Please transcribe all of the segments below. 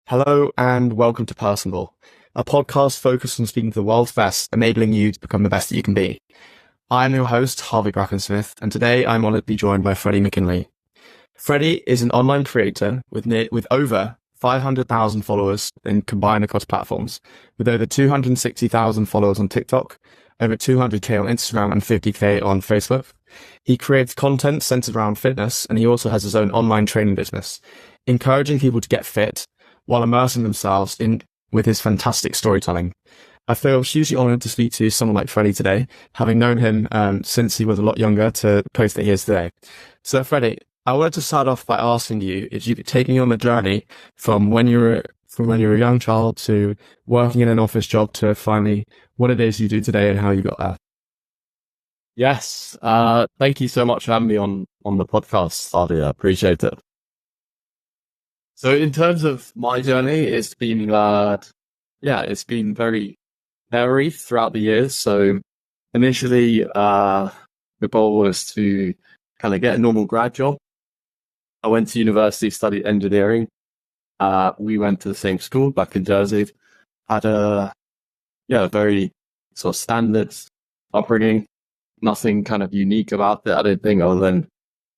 Hello and welcome to Personable, a podcast focused on speaking to the world's best, enabling you to become the best that you can be. I'm your host, Harvey Bracken-Smith, and today I'm honored to be joined by Freddi McKinley. Freddi is an online creator with over 500,000 followers combined across platforms, with over 260,000 followers on TikTok, over 200k on Instagram and 50k on Facebook. He creates content centered around fitness, and he also has his own online training business, encouraging people to get fit while immersing themselves with his fantastic storytelling. I feel hugely honored to speak to someone like Freddi today, having known him since he was a lot younger to the place that he is today. So Freddi, I wanted to start off by asking you if you could take me on the journey from when you were a young child to working in an office job to finally what it is you do today and how you got there. Yes. Thank you so much for having me on the podcast, Harvey. I appreciate it. So in terms of my journey, it's been very varied throughout the years. So initially, the goal was to kind of get a normal grad job. I went to university, studied engineering. We went to the same school back in Jersey. Had a very sort of standard upbringing. Nothing kind of unique about it, I don't think, other than the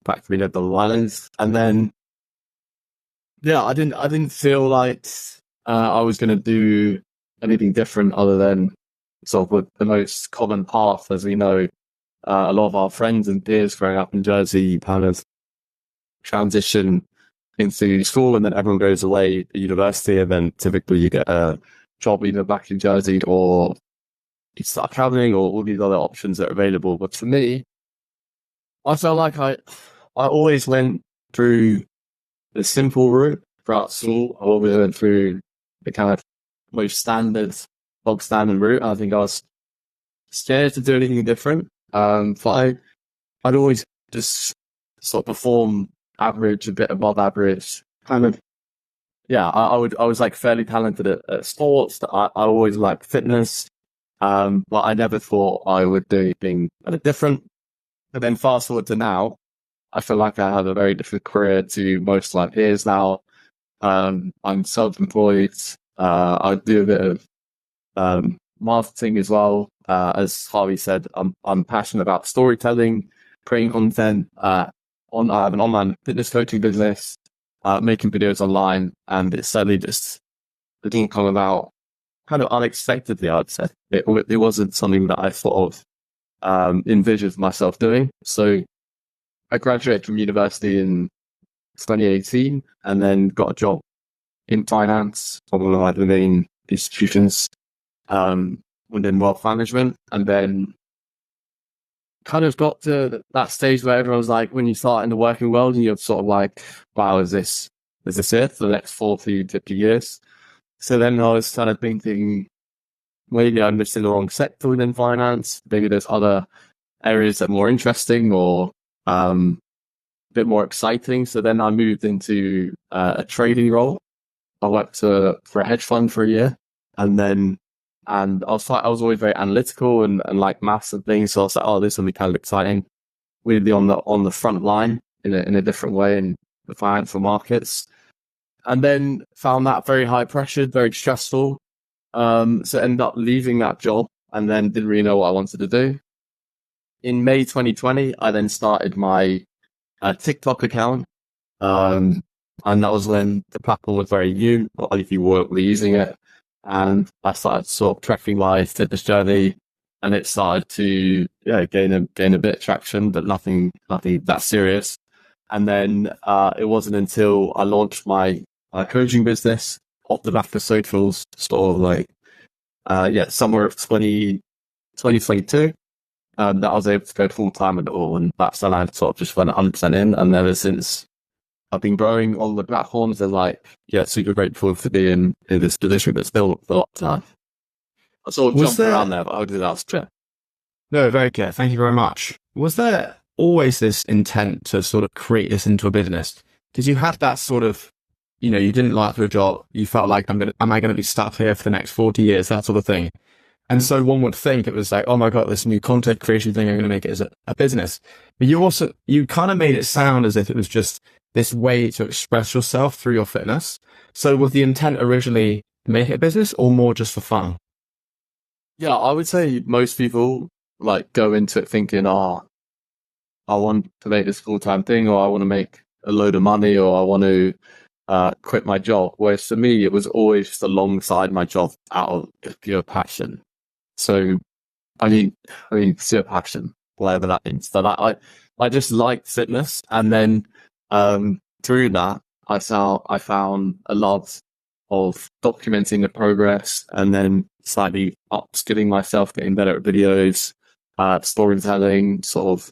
fact we lived on the islands. And then, I didn't feel like I was going to do anything different other than sort of the most common path, as we know. A lot of our friends and peers growing up in Jersey kind of transition into school, and then everyone goes away to university, and then typically you get a job either back in Jersey or you start traveling or all these other options that are available. But for me, I felt like I always went through the simple route throughout school. I always went through the kind of most bog standard route. I think I was scared to do anything different. But I'd always just sort of perform average, a bit above average, kind of. Yeah, I was like fairly talented at sports. I always liked fitness. But I never thought I would do anything kind of different. And then fast forward to now, I feel like I have a very different career to most of my peers now. I'm self-employed. I do a bit of marketing as well. As Harvey said, I'm passionate about storytelling, creating content. I have an online fitness coaching business, making videos online, and it suddenly just didn't come about kind of unexpectedly, I'd say. It wasn't something that I sort of envisioned myself doing. So I graduated from university in 2018 and then got a job in finance from one of the main institutions within wealth management, and then kind of got to that stage where everyone was like, when you start in the working world and you're sort of like, wow, is this it for the next 40, 50 years? So then I was kind of thinking, maybe I'm just in the wrong sector within finance. Maybe there's other areas that are more interesting or a bit more exciting. So then I moved into a trading role. I worked for a hedge fund for a year, and I was always very analytical and like maths and things. So I was like, oh, this will be kind of exciting. Really on the front line in a different way in the financial markets. And then found that very high pressured, very stressful. So ended up leaving that job and then didn't really know what I wanted to do. In May 2020, I then started my TikTok account. And that was when the platform was very new. Not many people were using it. And I started sort of tracking my fitness journey, and it started to gain a bit of traction, but nothing that serious. And then it wasn't until I launched my coaching business off the back of socials, sort of like somewhere of 2022, that I was able to go full time at all, and that's when I sort of just went 100% in. And ever since, I've been growing on the platforms and super grateful to be in this position, but still a lot of time. I sort of jumped around there, but I did that trip. No, very clear. Thank you very much. Was there always this intent to sort of create this into a business? Did you have that sort of, you didn't like your job, you felt like, am I going to be stuck here for the next 40 years, that sort of thing? And so one would think it was like, oh my God, this new content creation thing, I'm going to make it as a business. But you kind of made it sound as if it was just this way to express yourself through your fitness. So was the intent originally to make it a business or more just for fun? Yeah, I would say most people like go into it thinking, oh, I want to make this full-time thing, or I want to make a load of money, or I want to quit my job. Whereas for me, it was always just alongside my job out of pure passion. So, I mean, pure passion, whatever that means. So I just liked fitness, and then through that, I found a love of documenting the progress, and then slightly upskilling myself, getting better at videos, storytelling, sort of.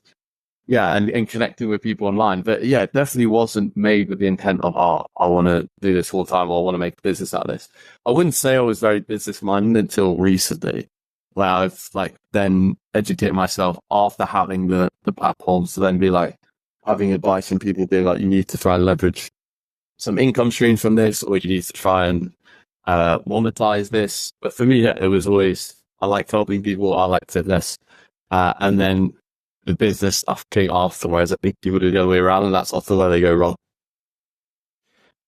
Yeah, and connecting with people online. But yeah, it definitely wasn't made with the intent of, oh, I want to do this full time, or I want to make a business out of this. I wouldn't say I was very business minded until recently, where I've like then educated myself after having the platforms to then be like having advice from people being like, you need to try and leverage some income streams from this, or you need to try and monetize this. But for me, yeah, it was always, I like helping people, I like fitness. And then the business stuff came afterwards. I think people do the other way around, and that's often where they go wrong.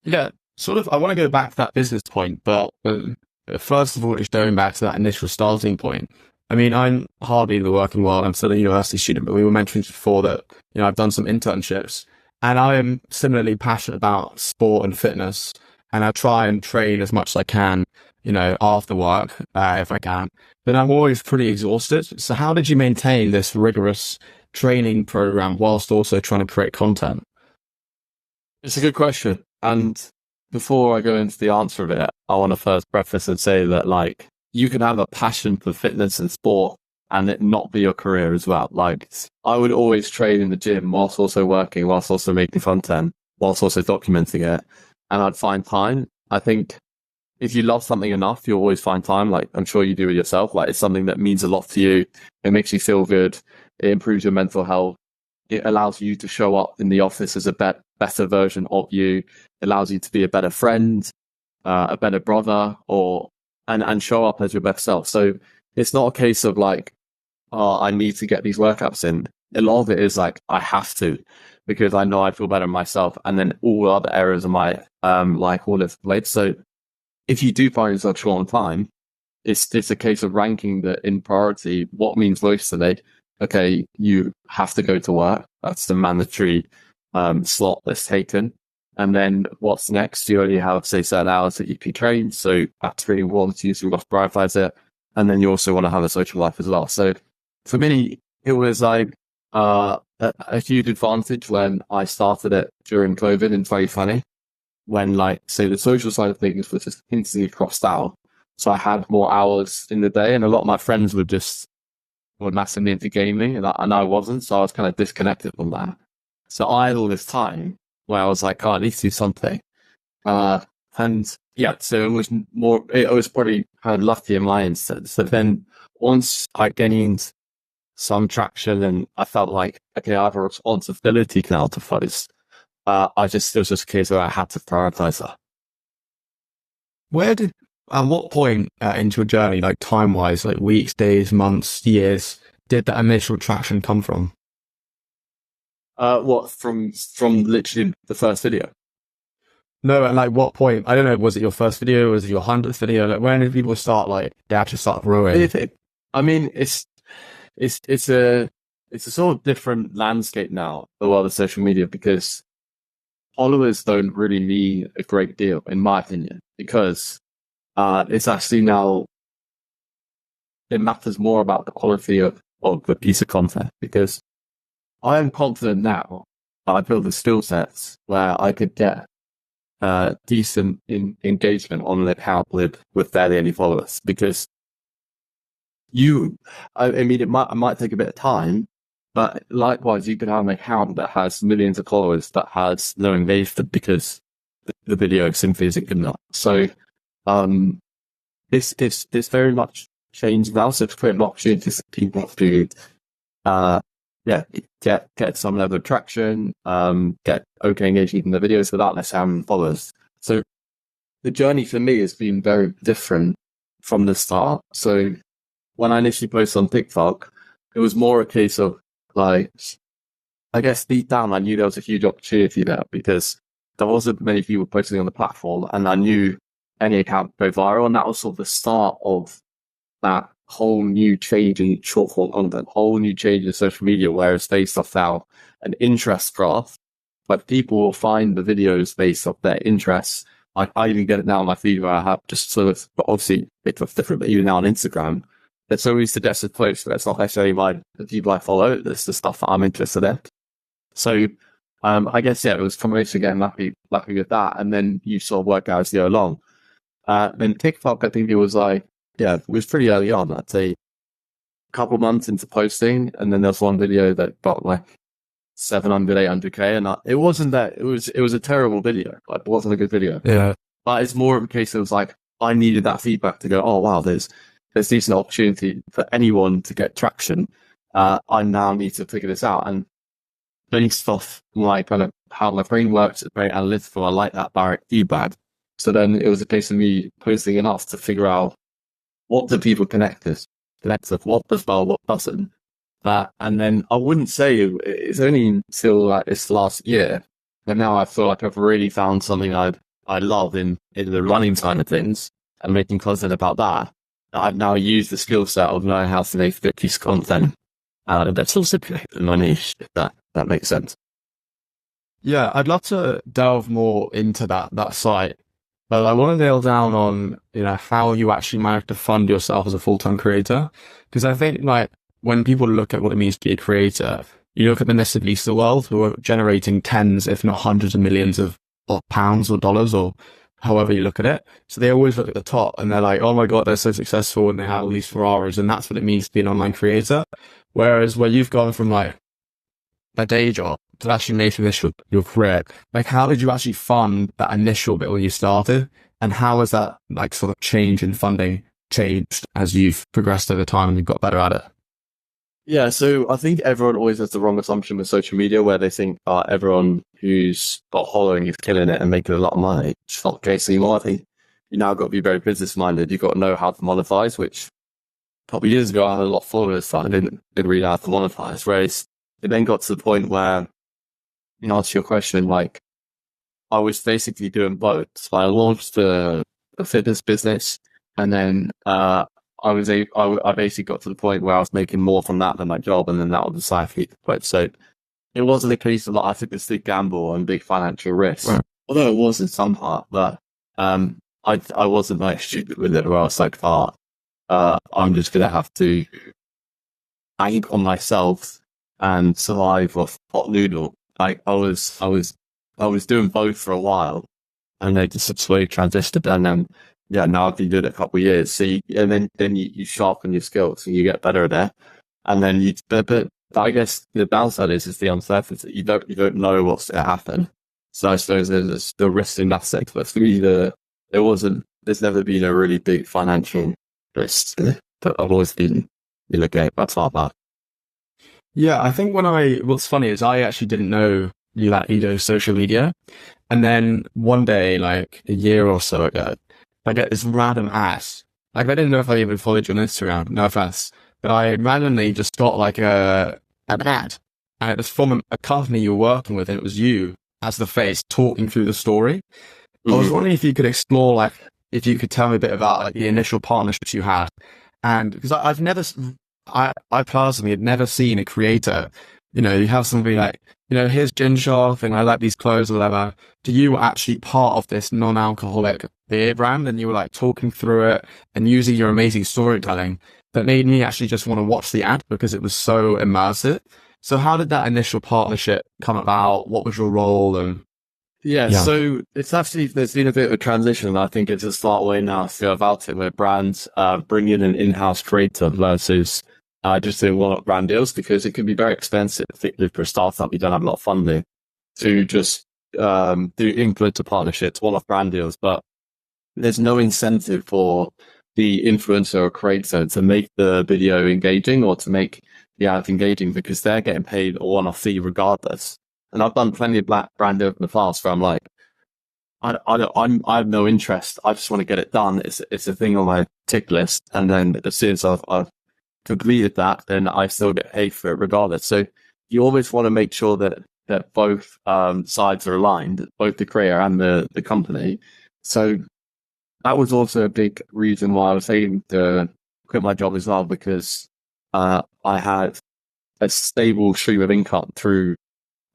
Yeah, sort of. I want to go back to that business point, but first of all, just going back to that initial starting point. I mean, I'm hardly in the working world. I'm still a university student, but we were mentioning before that, I've done some internships, and I am similarly passionate about sport and fitness, and I try and train as much as I can, after work, if I can. But I'm always pretty exhausted. So how did you maintain this rigorous training program whilst also trying to create content? It's a good question. And before I go into the answer of it, I want to first preface and say that like you can have a passion for fitness and sport and it not be your career as well. Like I would always train in the gym whilst also working, whilst also making content, whilst also documenting it. And I'd find time. I think if you love something enough, you'll always find time. Like I'm sure you do it yourself. Like it's something that means a lot to you. It makes you feel good. It improves your mental health. It allows you to show up in the office as a better version of you. It allows you to be a better friend, a better brother, and show up as your best self. So it's not a case of like, oh, I need to get these workouts in. A lot of it is like, I have to, because I know I feel better myself. And then all other areas of my life will have played. So if you do find yourself short on time, it's a case of ranking that in priority, what means most today. Okay, you have to go to work. That's the mandatory slot that's taken. And then what's next? You only have, say, certain hours that you can train. So that's really important to you. So you must prioritize it. And then you also want to have a social life as well. So for me, it was like a huge advantage when I started it during COVID in 2020. When like, say the social side of things was just instantly crossed out. So I had more hours in the day, and a lot of my friends were massively into gaming and I wasn't. So I was kind of disconnected from that. So I had all this time where I was like, oh, I need to do something. And yeah, so it was probably kind of lucky in my instance. So then once I gained some traction and I felt like, okay, I have a responsibility now to focus. It was just a case where I had to prioritize that. At what point into your journey, like time-wise, like weeks, days, months, years, did that initial traction come from? From literally the first video? No, and like what point? I don't know. Was it your first video? Was it your 100th video? Like when did people start they actually start growing? I mean, it's a sort of different landscape now, the world of social media, because followers don't really mean a great deal, in my opinion, because it's actually now, it matters more about the quality of the piece of content, because I am confident now that I built the skill sets where I could get decent engagement on an account with barely any followers, because I mean, it might take a bit of time, but likewise, you could have an account that has millions of followers that has no engagement because the video simply isn't good enough. So, this very much changed now. So it's creating opportunities for people to, get some level of traction, get okay engagement in the videos without less followers. So the journey for me has been very different from the start. So when I initially posted on TikTok, it was more a case of like, I guess deep down, I knew there was a huge opportunity there because there wasn't many people posting on the platform, and I knew any account could go viral, and that was sort of the start of that whole new change in short form content, whole new change in social media, where it's based off now an interest graph, but people will find the videos based off their interests. I even get it now on my feed where I have just sort of, but obviously it's different, but even now on Instagram, there's always suggested posts, but it's not necessarily the people I follow, it's the stuff that I'm interested in. So I guess, yeah, it was a combination again, lucky with that. And then you sort of work out as you go along. Then TikTok, I think it was it was pretty early on. I'd say a couple months into posting. And then there's one video that got 700, 800K. And it wasn't that, it was a terrible video. It wasn't a good video. Yeah. But it's more of a case of I needed that feedback to go, oh, wow, there's decent opportunity for anyone to get traction. I now need to figure this out. And based off kind of how my brain works, it's very analytical. I like that direct feedback. So then it was a case of me posting enough to figure out what do people connect with, what does well, what doesn't. And then I wouldn't say it's only until this last year, and now I feel like I've really found something I love in the running side of things and making content about that. I've now used the skill set of knowing how to make good piece of content. That's also my niche, if that makes sense. Yeah, I'd love to delve more into that site, but I want to nail down on, how you actually manage to fund yourself as a full-time creator. Because I think when people look at what it means to be a creator, you look at the Mr. Beast of the world who are generating tens, if not hundreds of millions of pounds or dollars or however you look at it. So they always look at the top and they're like, oh my God, they're so successful and they have all these Ferraris, and that's what it means to be an online creator. Whereas where you've gone from a day job to actually making this your career, how did you actually fund that initial bit when you started? And how has that sort of change in funding changed as you've progressed over time and you've got better at it? Yeah, so I think everyone always has the wrong assumption with social media where they think everyone who's got following is killing it and making a lot of money. It's not the case anymore. I think you now got to be very business minded. You've got to know how to monetize, which a couple of years ago I had a lot of followers, so I didn't really know how to monetize. Whereas it then got to the point where, in answer to your question, I was basically doing both. So I launched a fitness business, and then I basically got to the point where I was making more from that than my job, and then that was the side feed. So it wasn't a case of I took this big gamble and big financial risk, right. Although it was in some part, but I wasn't stupid with it, where I was I'm just gonna have to bank on myself and survive off hot noodle. I was doing both for a while, and they just slowly transitioned, and then now I've been doing it a couple of years. So then you sharpen your skills and you get better at it. And then but I guess the downside is the uncertainty. You don't know what's going to happen. So I suppose there's the risk in that sector. But for me, there's never been a really big financial risk. But I've always been, okay, that's not bad. Yeah, I think what's funny is I actually didn't know you do social media. And then one day, a year or so ago, I get this random ass. I didn't know if I even followed you on Instagram, no offense, but I randomly just got an ad. And it was from a company you were working with, and it was you as the face talking through the story. Mm-hmm. I was wondering if you could explore, if you could tell me a bit about the initial partnerships you had. And because I personally had never seen a creator, you have somebody here's Gymshark and I like these clothes or whatever. Do you actually part of this non-alcoholic beer brand? And you were talking through it and using your amazing storytelling that made me actually just want to watch the ad because it was so immersive. So how did that initial partnership come about? What was your role? And so it's actually, there's been a bit of a transition. I think it's a smart way now to go about it, where brands bring in an in-house creator versus just doing one-off brand deals, because it can be very expensive, particularly for a startup. You don't have a lot of funding to just do influencer partnerships, one-off brand deals, but there's no incentive for the influencer or creator to make the video engaging or to make the ad engaging, because they're getting paid a one-off fee regardless. And I've done plenty of brand deals in the past where I'm I have no interest. I just want to get it done. It's a thing on my tick list, and then as soon as I've completed that, then I still get paid for it regardless. So you always want to make sure that that both sides are aligned, both the creator and the company. So that was also a big reason why I was able to quit my job as well, because I had a stable stream of income through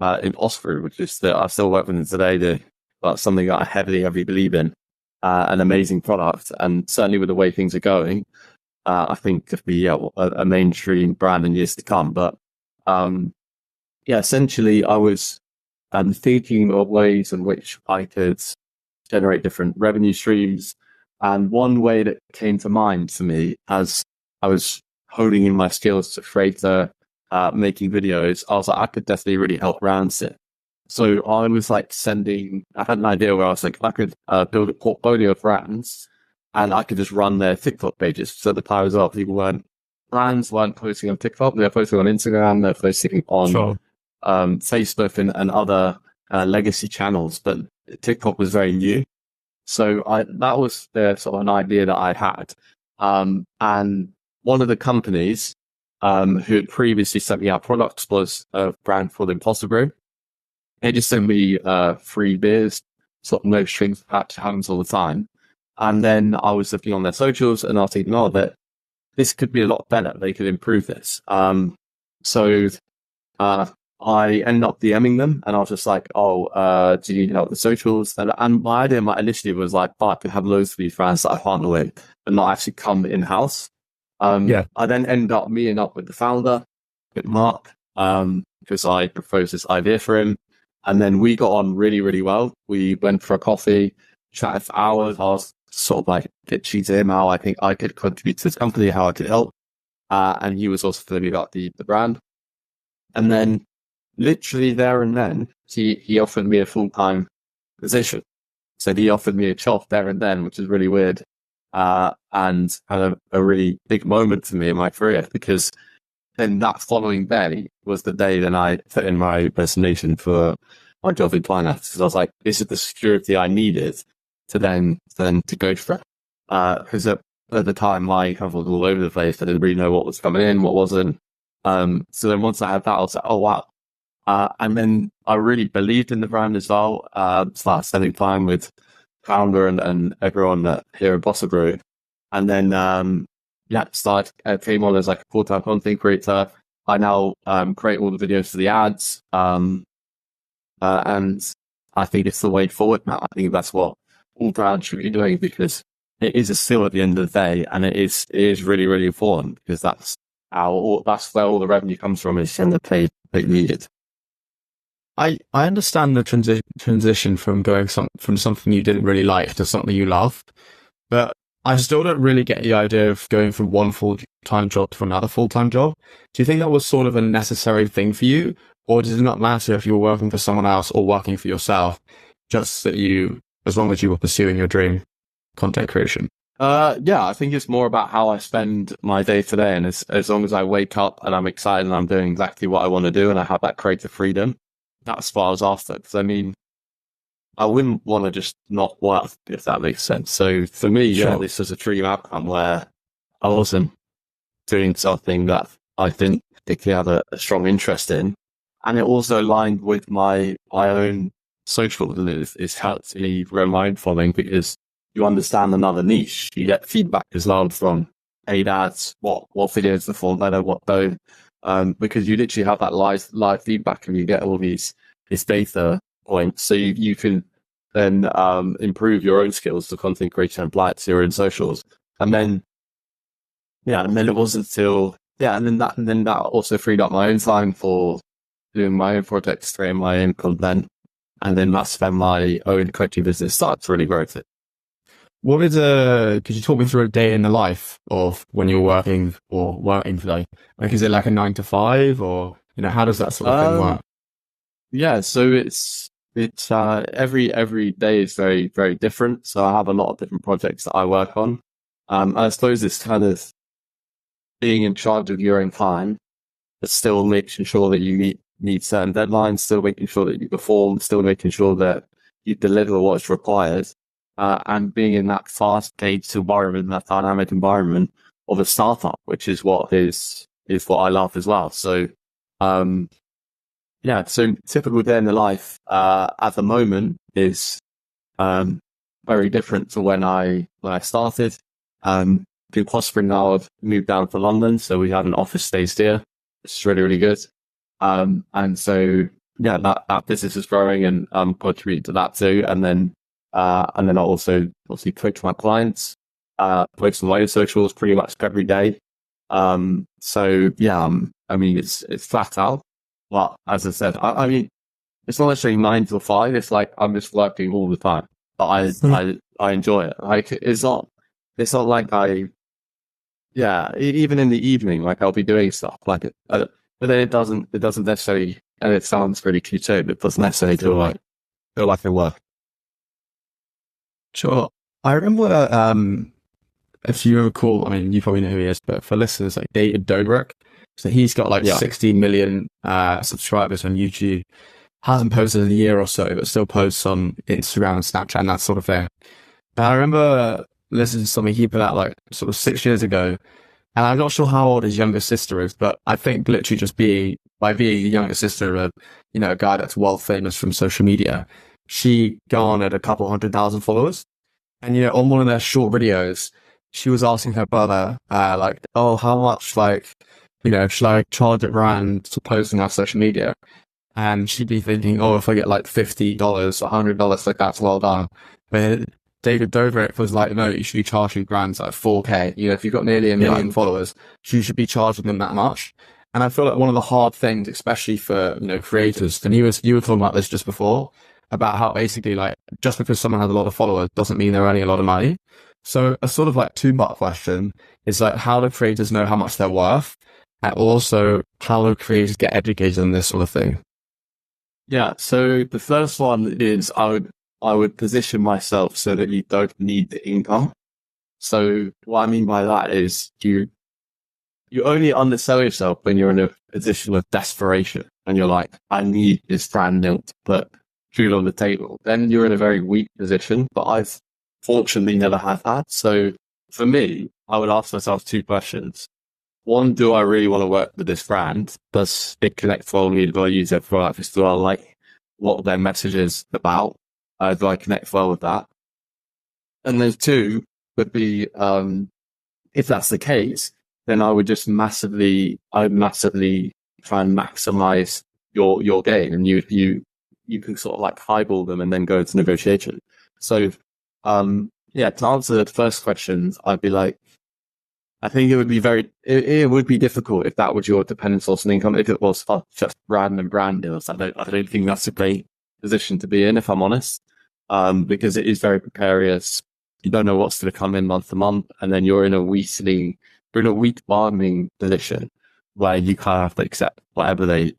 Impossible, which is that I still work with them today. That's something that I heavily believe in, an amazing product, and certainly with the way things are going, I think could be a mainstream brand in years to come. But essentially, I was thinking of ways in which I could generate different revenue streams, and one way that came to mind for me as I was honing in my skills to creator, making videos, I was like, I could definitely really help brands it. So I was like I had an idea where I was like, I could build a portfolio of brands and I could just run their TikTok pages. So the power was up. Brands weren't posting on TikTok, they're posting on Instagram, they're posting on Facebook and other legacy channels, but TikTok was very new. So that was the sort of an idea that I had. And one of the companies who had previously sent me out products was a brand called Impossible. They just sent me free beers, sort of no strings attached to hands all the time. And then I was looking on their socials and I was thinking, that this could be a lot better. They could improve this. So I ended up DMing them and I was just like, do you need help with the socials? And my idea, my initiative was like, I could have loads of these brands that I partner with, but not actually come in-house. I then ended up meeting up with the founder, with Mark, because I proposed this idea for him. And then we got on really, really well. We went for a coffee, chatted for hours. I was sort of like pitching to him how I think I could contribute to this company, how I could help. And he was also telling me about the brand. And then literally there and then, he offered me a full-time position. So he offered me a job there and then, which is really weird. And had a really big moment for me in my career, because then that following day was the day that I put in my resignation for my job in finance, because I was like, this is the security I needed to then to go for it. Because at the time, I kind of was all over the place. I didn't really know what was coming in, what wasn't. So then once I had that, I was like, oh, wow. And then I really believed in the brand as well. Started spending time with founder and everyone here at Bossa Brew. And then, came on as like a full-time content creator. I now create all the videos for the ads. And I think it's the way forward now. I think that's what all brands should be doing, because it is a skill at the end of the day, and it is really, really important, because that's where all the revenue comes from, is in the pay needed. I understand the transition from going from something you didn't really like to something you love, but I still don't really get the idea of going from one full-time job to another full-time job. Do you think that was sort of a necessary thing for you, or does it not matter if you were working for someone else or working for yourself, just that as long as you were pursuing your dream content creation? I think it's more about how I spend my day to day, and as long as I wake up and I'm excited and I'm doing exactly what I want to do and I have that creative freedom, that's what I was after. Because I mean, I wouldn't want to just not work, if that makes sense. So for me, this was a dream outcome where I wasn't doing something that I didn't particularly have a strong interest in. And it also aligned with my own social beliefs. It's helped me grow my own following, because you understand another niche. You get feedback as well from paid ads, what videos perform better, what don't. Because you literally have that live feedback, and you get all this data points, so you can then improve your own skills to content creation and apply it to your own socials. And then it wasn't until and then that also freed up my own time for doing my own projects, creating my own content, and then that's when my own coaching business started to really grow it. Could you talk me through a day in the life of when you're working today? Like, is it like a 9 to 5, or, how does that sort of thing work? Yeah, so it's every day is very, very different. So I have a lot of different projects that I work on. I suppose it's kind of being in charge of your own time, but still making sure that you meet certain deadlines, still making sure that you perform, still making sure that you deliver what's required. And being in that fast-paced environment, that dynamic environment of a startup, which is what I love as well. So, Yeah, so typical day in the life at the moment is very different to when I started. Been prospering now. I've moved down to London, so we had an office space here, which is really, really good. And so yeah, that business is growing, and I'm contributing to that too. And then I also obviously coach my clients, post on my socials pretty much every day. So yeah, I mean, it's flat out. But as I said, I mean, it's not necessarily 9 to 5. It's like I'm just working all the time, but I enjoy it. Like it's not like even in the evening, like I'll be doing stuff like it, but then it doesn't necessarily, and it sounds really cliche, but it doesn't necessarily feel like it work. Sure. I remember, if you recall, I mean, you probably know who he is, but for listeners, like David Dobrik, so he's got like 16 million subscribers on YouTube. Hasn't posted in a year or so, but still posts on Instagram and Snapchat and that sort of thing. And I remember listening to something he put out like sort of 6 years ago, and I'm not sure how old his younger sister is, but I think literally just being the younger sister of, a guy that's world famous from social media, she garnered a couple 100,000 followers. And, on one of their short videos, she was asking her brother, oh, how much, should I charge a brand to post on our social media? And she'd be thinking, oh, if I get like $50 or $100, like that's well done. But David Dobrik was like, no, you should be charging brands like 4K. If you've got nearly a million followers, you should be charging them that much. And I feel like one of the hard things, especially for, creators, and you were talking about this just before, about how basically like, just because someone has a lot of followers doesn't mean they're earning a lot of money. So a sort of like 2-part question is like, how do creators know how much they're worth? And also, how do creators get educated on this sort of thing? Yeah. So the first one is I would position myself so that you don't need the income. So what I mean by that is you only undersell yourself when you're in a position of desperation and you're like, I need this brand deal to put food on the table. Then you're in a very weak position, but I've fortunately never had that. So for me, I would ask myself 2 questions. One, do I really want to work with this brand? Does it connect well with me? Do I use their products? Do I like what their message is about? Do I connect well with that? And then 2 would be, if that's the case, then I would just massively try and maximize your gain, and you can sort of like highball them and then go to negotiation. So, to answer the first question, I'd be like, I think it would be it would be difficult if that was your dependent source of income. If it was just random brand deals, I don't think that's a great position to be in, if I'm honest, because it is very precarious. You don't know what's going to come in month to month, and then you're in a weak bargaining position where you kind of have to accept whatever they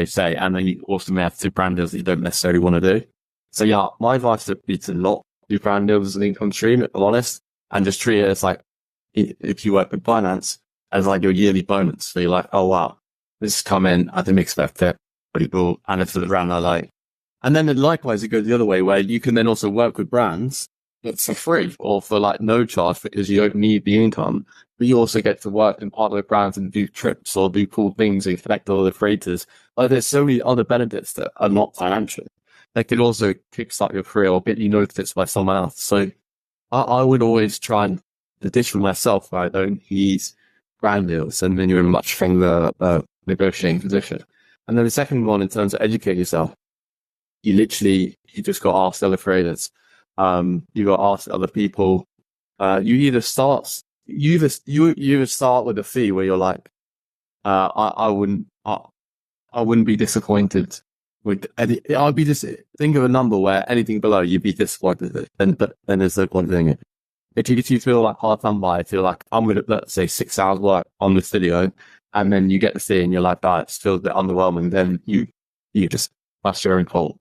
say, and then you also may have to do brand deals that you don't necessarily want to do. So yeah, my advice would be to not do brand deals as an income stream, if I'm honest, and just treat it as like, if you work with finance, as like your yearly bonus. So you're like, oh wow, this has come in, I didn't expect it, pretty cool, and it's the brand I like. And then likewise, it goes the other way, where you can then also work with brands, but for free or for like no charge, because you don't need the income, but you also get to work in partner with brands and do trips or do cool things and connect all the creators. Like there's so many other benefits that are not financial. They could also kickstart your career or get you noticed by someone else. So I would always try and position myself where I don't use brand deals, and then you're in a much stronger negotiating position. And then the second one, in terms of educate yourself, you just got to ask other creators. You got to ask other people. You either start with a fee where you're like, I wouldn't be disappointed with any. I'd be just think of a number where anything below you'd be disappointed with. Then there's no point doing it. If you feel like hard done by, if you're like, I'm going to, let's say 6 hours work on this video, and then you get to see and you're like, it feels a bit underwhelming, then you just bust your own fault.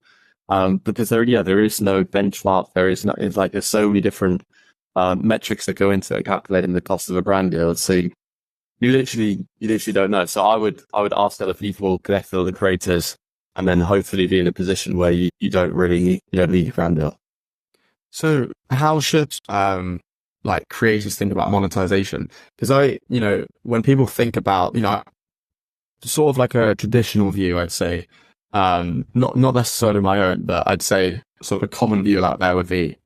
Because there is no benchmark. There's so many different metrics that go into calculating the cost of a brand deal. So you literally don't know. So I would ask other people, connect with other creators, and then hopefully be in a position where you don't need a brand deal. So how should creators think about monetization? Because when people think about, sort of like a traditional view, I'd say, Not necessarily my own, but I'd say sort of a common view out there would be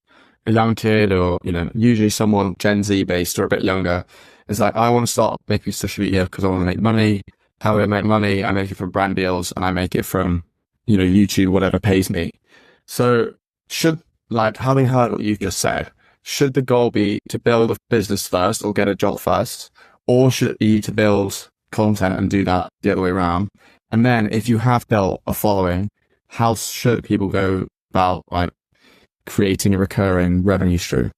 a young kid or, usually someone Gen Z based or a bit younger. It's like, I want to start making social media because I want to make money. How do I make money? I make it from brand deals and I make it from, YouTube, whatever pays me. So having heard what you've just said, should the goal be to build a business first or get a job first? Or should it be to build content and do that the other way around? And then if you have built a following, how should people go about creating a recurring revenue stream?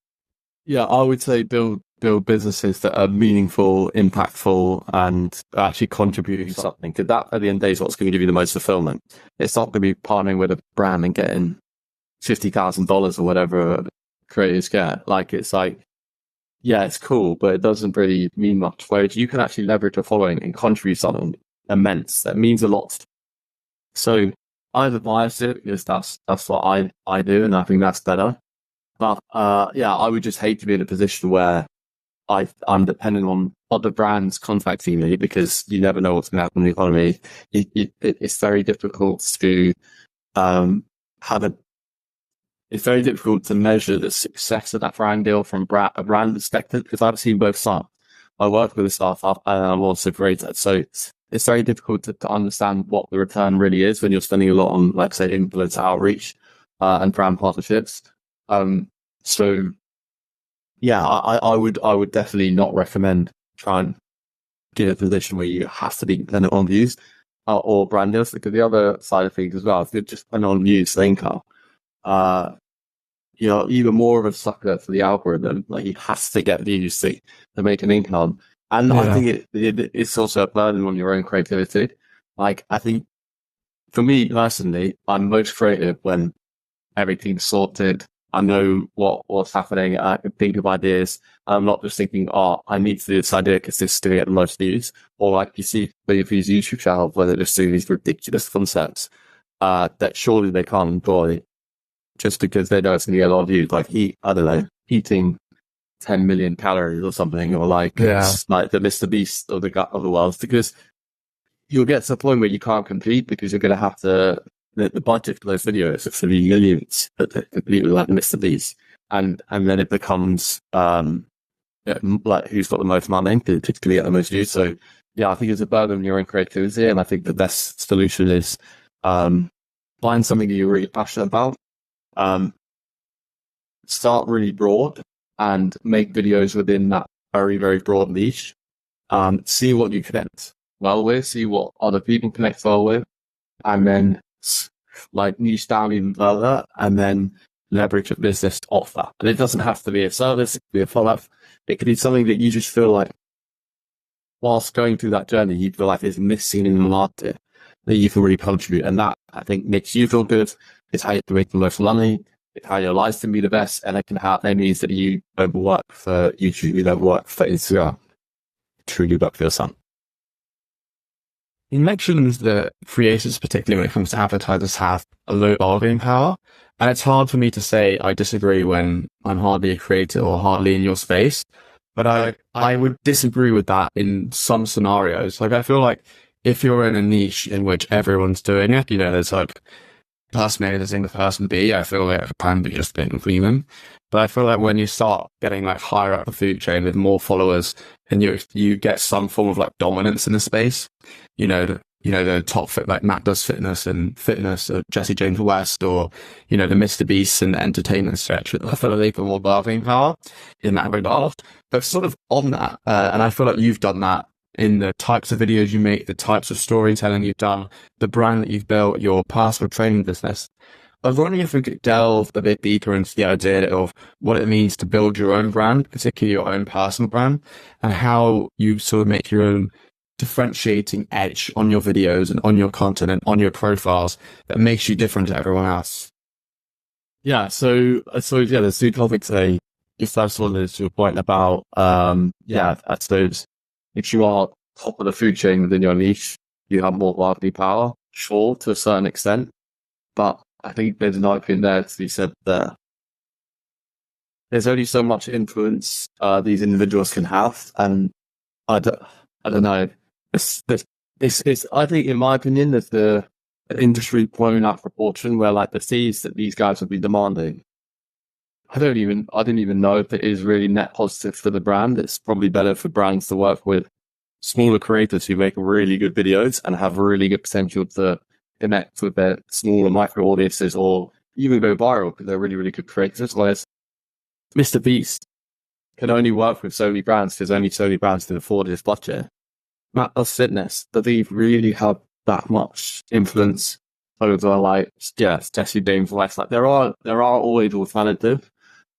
Yeah, I would say build businesses that are meaningful, impactful, and actually contributing to something. Because that, at the end of the day, is what's going to give you the most fulfillment. It's not going to be partnering with a brand and getting $50,000 or whatever creators get. It's cool, but it doesn't really mean much. Whereas you can actually leverage a following and contribute something immense. That means a lot. So I've advised it because that's what I do, and I think that's better. But I would just hate to be in a position where I'm dependent on other brands contacting me, because you never know what's going to happen in the economy. It's very difficult to it's very difficult to measure the success of that brand deal from a brand perspective, because I've seen both sides. I work with a startup and I'm also creator. So it's very difficult to understand what the return really is when you're spending a lot on, let's say, influencer outreach and brand partnerships. I would definitely not recommend trying to get a position where you have to be dependent on views or brand deals, because the other side of things as well, if you're just dependent on views for income, you're even more of a sucker for the algorithm. Like, you have to get views to make an income. And I think it's also a burden on your own creativity. Like, I think for me personally, I'm most creative when everything's sorted. I know what's happening. I can think of ideas. I'm not just thinking, I need to do this idea because this is going to get the most views. Or like you see these YouTube channels where they're just doing these ridiculous concepts that surely they can't employ just because they know it's going to get a lot of views. Like, eating 10 million calories or something, or like the Mr. Beast of the world, because you'll get to the point where you can't compete, because you're going to have to. The budget for those videos is going to be millions, but they're completely like Mr. Beast. And then it becomes, like, who's got the most money to get the most views. So, I think it's a burden on your own creativity. And I think the best solution is, find something that you're really passionate about. Start really broad and make videos within that very, very broad niche. See what you connect well with, see what other people connect well with, and then like niche down even further, and then leverage a business off that. And it doesn't have to be a service, it could be a product. It could be something that you just feel like, whilst going through that journey, you feel like is missing in the market that you can really contribute. And that, I think, makes you feel good. It's how you can make the most money. It's how your life can be the best. And it means that you don't work for YouTube, you don't work for Instagram. Truly work for your son. You mentioned that creators, particularly when it comes to advertisers, have a low bargaining power. And it's hard for me to say I disagree when I'm hardly a creator or hardly in your space. But I would disagree with that in some scenarios. Like, I feel like if you're in a niche in which everyone's doing it, there's like person A that's in the person B, I feel like it can be just a bit confusing. But I feel like when you start getting like higher up the food chain with more followers, and you get some form of like dominance in the space, the top fit, like Matt does fitness, or Jesse James West, or, the Mr. Beast and the entertainment stretch. I feel like they've got more bargaining power in that regard. But sort of on that, and I feel like you've done that in the types of videos you make, the types of storytelling you've done, the brand that you've built, your personal training business. I was wondering if we could delve a bit deeper into the idea of what it means to build your own brand, particularly your own personal brand, and how you sort of make your own differentiating edge on your videos and on your content and on your profiles that makes you different to everyone else. Yeah. So there's two topics today. The first one is your point about, I suppose if you are top of the food chain within your niche, you have more bargaining power, sure, to a certain extent. But I think there's an argument there to be said that there's only so much influence these individuals can have, and I don't know. I think, in my opinion, that industry blown out of proportion where like the fees that these guys would be demanding. I didn't even know if it is really net positive for the brand. It's probably better for brands to work with smaller creators who make really good videos and have really good potential to connect with their smaller micro audiences or even go viral because they're really, really good creators. Whereas Mr. Beast can only work with so many brands because only so many brands can afford his budget. Matt does fitness. Does he really have that much influence over like, Jesse James West? Like there are always alternatives.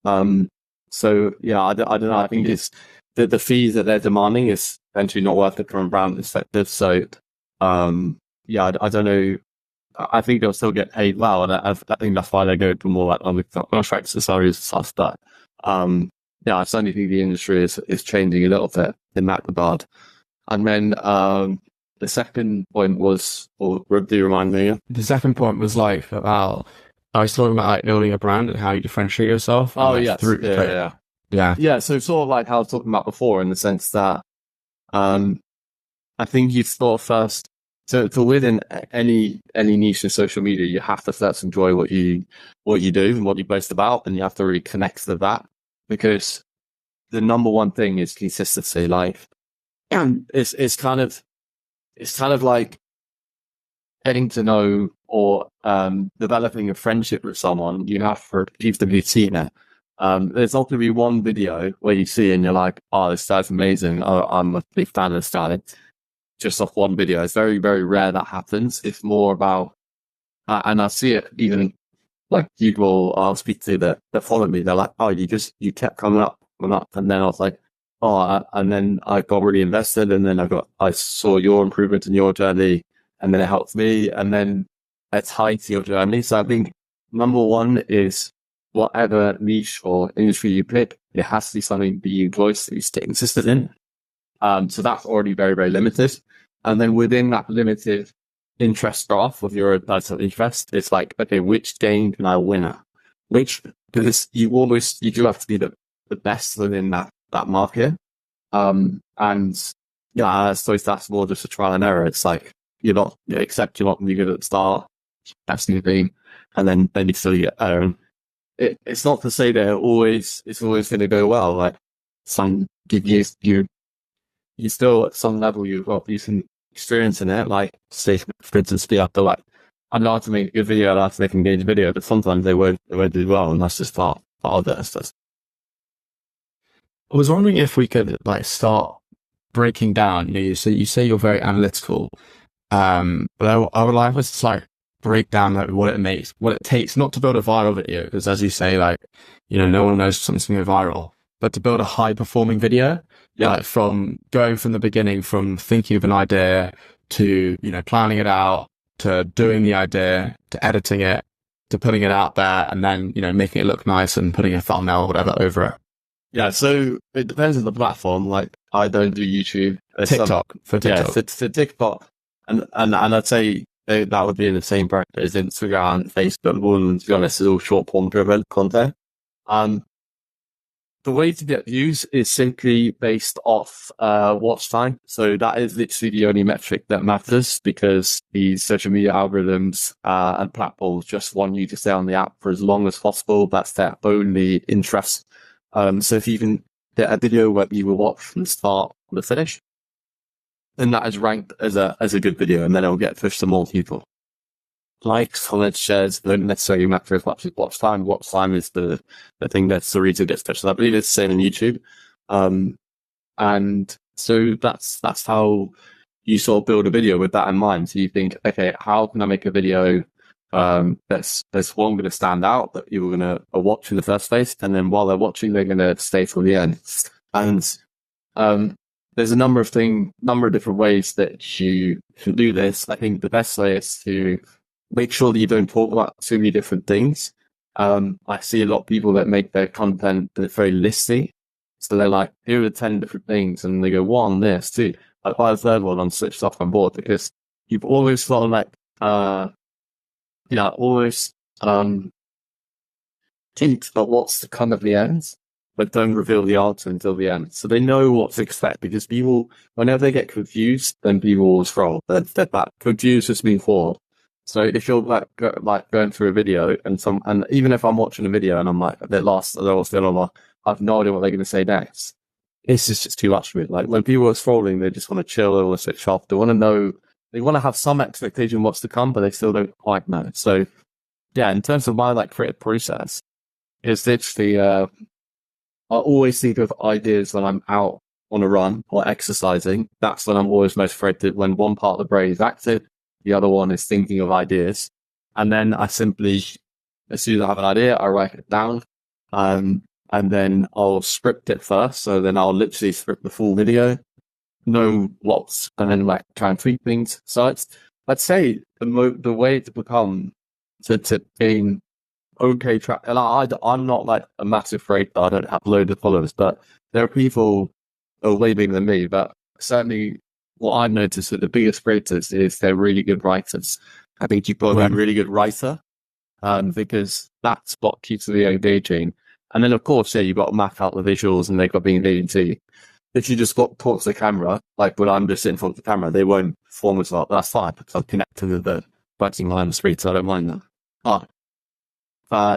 So yeah, I don't know. I think it's the fees that they're demanding is eventually not worth it from a brand perspective. So, yeah, I don't know. I think they'll still get paid well, and I think that's why they go to more like on the contracts and salaries and stuff. But, yeah, I certainly think the industry is changing a little bit in that regard. And then, the second point was, or do you remind me? The second point was like about, I was talking about like building a brand and how you differentiate yourself. Oh, yes. Yeah. Yeah. So sort of like how I was talking about before in the sense that, I think you've thought first to within any niche in social media, you have to first enjoy what you do and what you post about, and you have to really connect to that because the number one thing is consistency. Like, it's kind of like getting to know or developing a friendship with someone. You have to be seen it. There's not going to be one video where you see and you're like, oh, this guy's amazing. Oh, I'm a big fan of this guy. Just off one video. It's very, very rare that happens. It's more about, and I see it even like people I'll speak to that follow me. They're like, oh, you kept coming up. And then I was like, oh, and then I got really invested. And then I saw your improvement in your journey, and then it helped me. And then it's tied to your journey. So I think number one is whatever niche or industry you pick, it has to be something that you enjoy, so you stay consistent in. So that's already very, very limited. And then within that limited interest graph of your interest, it's like, okay, which game can I win at? Because you do have to be the best within that market. And yeah, I suppose that's more just a trial and error. It's like, you're not going to be good at the start, that's the thing. And then you still get there. It's not to say that it's always going to go well. Like some give you still at some level you've got decent experience in it. Like say for instance, be after like I'd like to make a good video, I'd like to make an engaged video, but sometimes they won't do well, and that's just part of it. I was wondering if we could like start breaking down. You say you're very analytical, but I would like us to like break down like what it takes not to build a viral video, because as you say, like no one knows something's going to go viral, but to build a high performing video. Yeah, like from going from the beginning, from thinking of an idea to planning it out, to doing the idea, to editing it, to putting it out there, and then making it look nice and putting a thumbnail or whatever over it. Yeah, so it depends on the platform. Like I don't do YouTube. TikTok. For TikTok, and I'd say that would be in the same bracket as Instagram, Facebook. And to be honest, it's all short form driven content. The way to get views is simply based off watch time. So that is literally the only metric that matters, because the social media algorithms and platforms just want you to stay on the app for as long as possible. That's their only interest. So if you can get a video where you will watch from the start to the finish, then that is ranked as a good video, and then it'll get pushed to more people. Likes, comments, shares don't necessarily matter as much as watch time. Watch time is the thing that's the reason it gets pushed. I believe it's the same on YouTube. And so that's how you sort of build a video with that in mind. So you think, okay, how can I make a video that's one going to stand out, that people are going to watch in the first place, and then while they're watching, they're going to stay till the end. And there's a number of different ways that you can do this. I think the best way is to make sure that you don't talk about too many different things. I see a lot of people that make their content very listy. So they're like, here are the 10 different things. And they go, one on this, two. Like, by the third one, I'm switched off on board, because you've always sort of like, always think about what's the kind of the end, but don't reveal the answer until the end. So they know what to expect, because people, whenever they get confused, then people will scroll. They're confused just being forward. So if you're going through a video and even if I'm watching a video and I'm like a bit lost, I have no idea what they're going to say next. It's just too much for me. Like when people are scrolling, they just want to chill, they want to switch off, they want to know, they want to have some expectation of what's to come, but they still don't quite know. So yeah, in terms of my like creative process, it's literally I always think of ideas when I'm out on a run or exercising. That's when I'm always most creative, when one part of the brain is active, the other one is thinking of ideas. And then I simply, as soon as I have an idea, I write it down. And then I'll script it first. So then I'll literally script the full video, know and then like try and tweak things. So I'd say the way to become, to gain okay track. And I'm not like a massive creator. I don't have loads of followers, but there are people who are way bigger than me. But certainly what I've noticed with the biggest creators is they're really good writers. I think you've got to be a really good writer, because that's what keeps the video engaging. And then, of course, yeah, you've got to map out the visuals and they've got to be engaging to you. If you just talk to the camera, like when I'm just sitting in front of the camera, they won't perform as well. But that's fine because I'm connected to the button line of the street, so I don't mind that.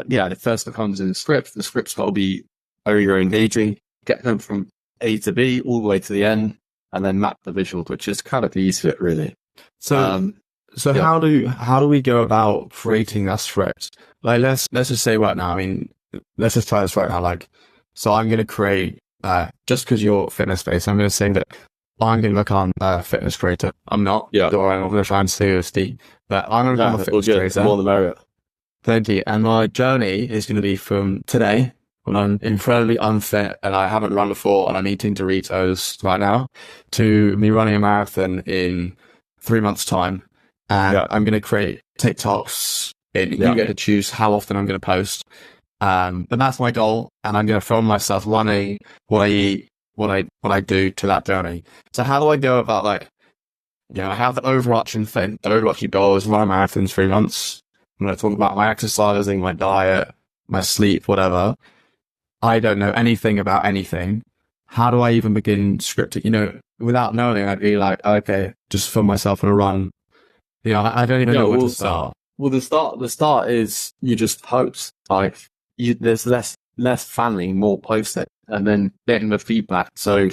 Yeah, the first that comes in the script's got to be very engaging, get them from A to B all the way to the end, and then map the visuals, which is kind of the easy bit, really. So yeah. How do we go about creating that script? Like, let's just say right now, I mean, let's just try this right now. Like, so I'm going to create, just because you're fitness based, I'm going to say that I'm going to become a fitness creator. I'm not. Yeah. Or I'm going to try and stay with Steve, but I'm going to become a fitness creator. More the merrier. Thank you. And my journey is going to be from today, when I'm incredibly unfit and I haven't run before and I'm eating Doritos right now, to me running a marathon in 3 months' time. And I'm going to create TikToks. You get to choose how often I'm going to post. But that's my goal. And I'm going to film myself running, what I eat, what I do to that journey. So how do I go about, like, I have the overarching thing. The overarching goal is run a marathon in 3 months. I'm going to talk about my exercising, my diet, my sleep, whatever. I don't know anything about anything. How do I even begin scripting? Without knowing, I'd be like, okay, just film myself on a run. I don't even know where to start. Well, the start is you just post. Like, there's less fanning, more posting, and then getting the feedback. So,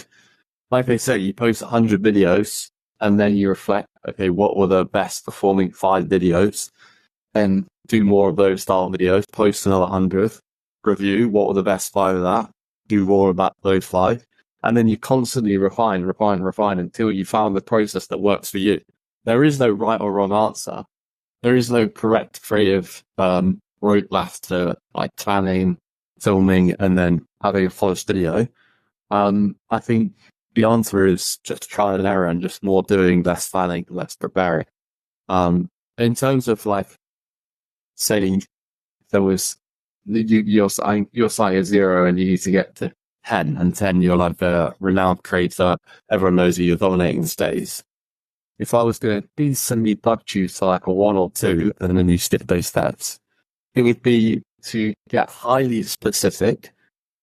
like they say, you post 100 videos, and then you reflect, okay, what were the best performing 5 videos? Then do more of those style videos, post another 100, review what were the best 5 of that, do more about those 5, and then you constantly refine until you found the process that works for you. There is no right or wrong answer. There is no correct creative roadmap to like planning, filming, and then having a polished video. I think the answer is just trial and error and just more doing, less planning, less preparing. In terms of like saying there was you're starting at 0 and you need to get to 10, and 10 you're like a renowned creator, everyone knows you, you're dominating the stage. If I was going to decently bug you to like a 1 or 2, and then you skip those steps, it would be to get highly specific.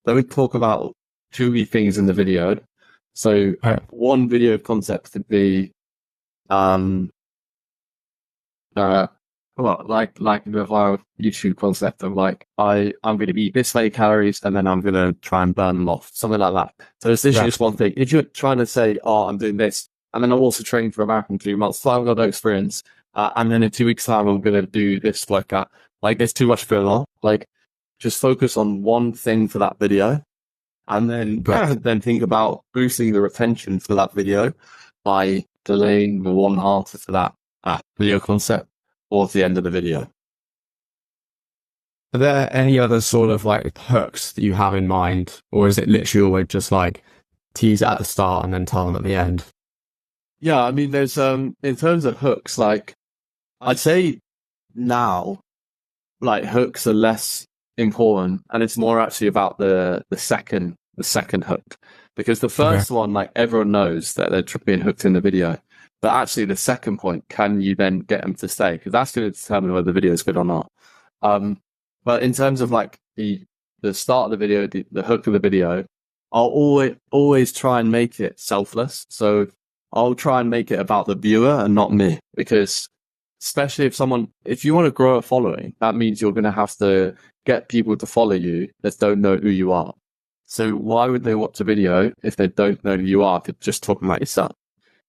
Let me talk about 2 things in the video. So one video concept could be, like the viral YouTube concept of like, I'm going to eat this many calories and then I'm going to try and burn them off, something like that. So it's literally just one thing. If you're trying to say, I'm doing this, and then I'm also training for a marathon 2 months, so I've got no experience, and then in 2 weeks' time I'm going to do this workout. Like, there's too much going on. Like, just focus on one thing for that video, and then think about boosting the retention for that video by delaying the one answer to that video concept towards the end of the video. Are there any other sort of like hooks that you have in mind, or is it literally always just like tease at the start and then tell them at the end? Yeah, I mean, there's in terms of hooks, like I'd say now, like hooks are less important, and it's more actually about the second hook, because the first one, like everyone knows that they're being hooked in the video, but actually the second point, can you then get them to stay? Because that's going to determine whether the video is good or not. But in terms of like the start of the video, the hook of the video, I'll always try and make it selfless. So I'll try and make it about the viewer and not me, because especially if you want to grow a following, that means you're going to have to get people to follow you that don't know who you are. So why would they watch a video if they don't know who you are, if you're just talking about yourself?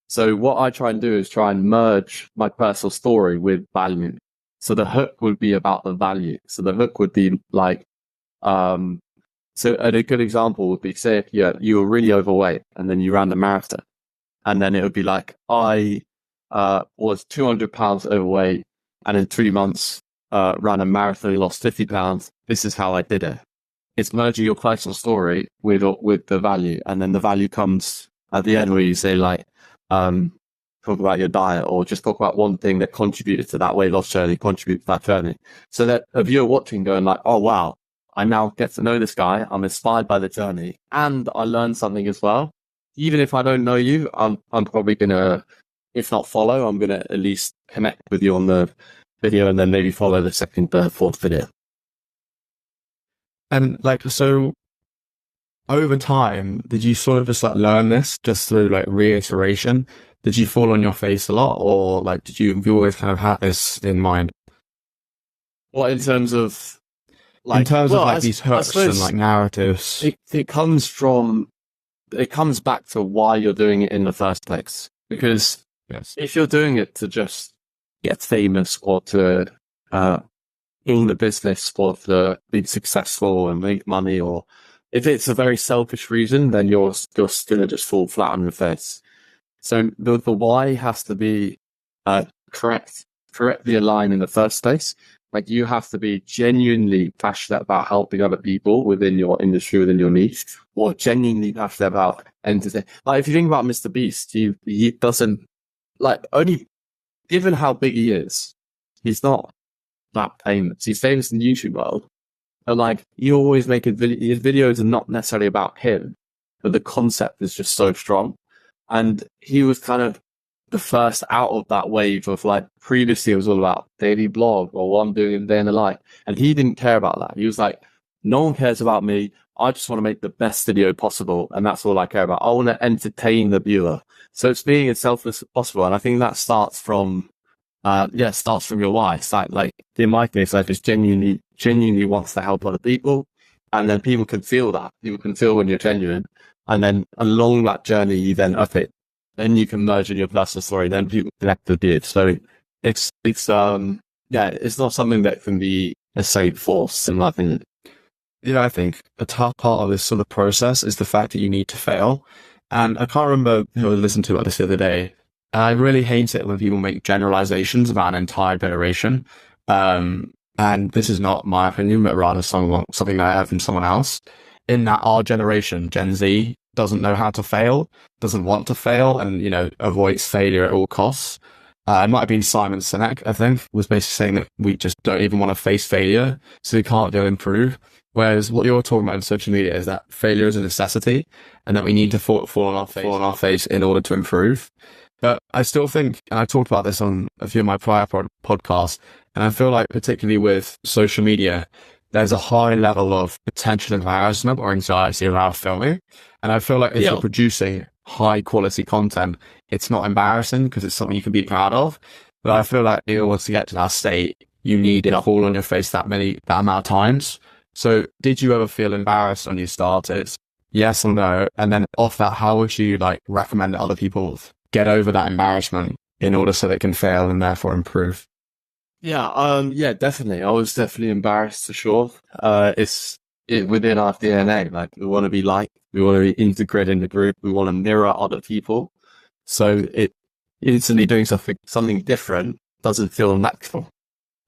So what I try and do is try and merge my personal story with value. So the hook would be about the value. So the hook would be like, so a good example would be, say, if you were really overweight and then you ran the marathon, and then it would be like, I was 200 pounds overweight and in 3 months ran a marathon, lost 50 pounds. This is how I did it. It's merging your personal story with the value. And then the value comes at the end where you say like, talk about your diet, or just talk about one thing that contributed to that weight loss journey, contribute to that journey. So that a viewer watching going like, oh wow, I now get to know this guy. I'm inspired by the journey and I learned something as well. Even if I don't know you, I'm probably going to, if not follow, I'm going to at least connect with you on the video and then maybe follow the second, third, fourth video. And like, so over time, did you sort of just like learn this just through like reiteration? Did you fall on your face a lot, or like, did you always kind of have this in mind? Well, in terms of like these hooks and like narratives, it comes back to why you're doing it in the first place. Because if you're doing it to just get famous or to in the business or to be successful and make money, or if it's a very selfish reason, then you're gonna just fall flat on your face. So the why has to be correctly aligned in the first place. Like, you have to be genuinely passionate about helping other people within your industry, within your niche, or genuinely passionate about entertainment. Like, if you think about Mr. Beast, he doesn't, like, only given how big he is, he's not that famous. He's famous in the YouTube world. And like, you always make his videos are not necessarily about him, but the concept is just so strong. And he was kind of the first out of that wave of like, previously it was all about daily blog or what I'm doing in day in the life. And he didn't care about that. He was like, no one cares about me. I just want to make the best video possible. And that's all I care about. I want to entertain the viewer. So it's being as selfless as possible. And I think that starts from your why. It's like in my case, I just genuinely wants to help other people. And then people can feel that. People can feel when you're genuine. And then along that journey, you then up it. Then you can merge in your personal story. Then people connect with you. So it's not something that can be necessarily forced, in my opinion. Yeah, I think a tough part of this sort of process is the fact that you need to fail. And I can't remember who I listened to about this the other day. I really hate it when people make generalizations about an entire generation. And this is not my opinion, but rather something I heard from someone else. In that our generation, Gen Z, doesn't know how to fail, doesn't want to fail, and, avoids failure at all costs. It might have been Simon Sinek, I think, was basically saying that we just don't even want to face failure, so we can't go improve. Whereas what you're talking about in social media is that failure is a necessity, and that we need to fall on our face in order to improve. But I still think, and I talked about this on a few of my prior podcasts, and I feel like particularly with social media, there's a high level of potential embarrassment or anxiety around filming. And I feel like if you're producing high quality content, it's not embarrassing because it's something you can be proud of. But I feel like in order to get to that state, you need it fall on your face that amount of times. So did you ever feel embarrassed when you started? Yes or no? And then off that, how would you recommend that other people get over that embarrassment in order so they can fail and therefore improve? Yeah, definitely. I was definitely embarrassed for sure. It's within our DNA. Like, we want to be liked, we want to be integrated in the group, we want to mirror other people. So it instantly doing something different doesn't feel natural.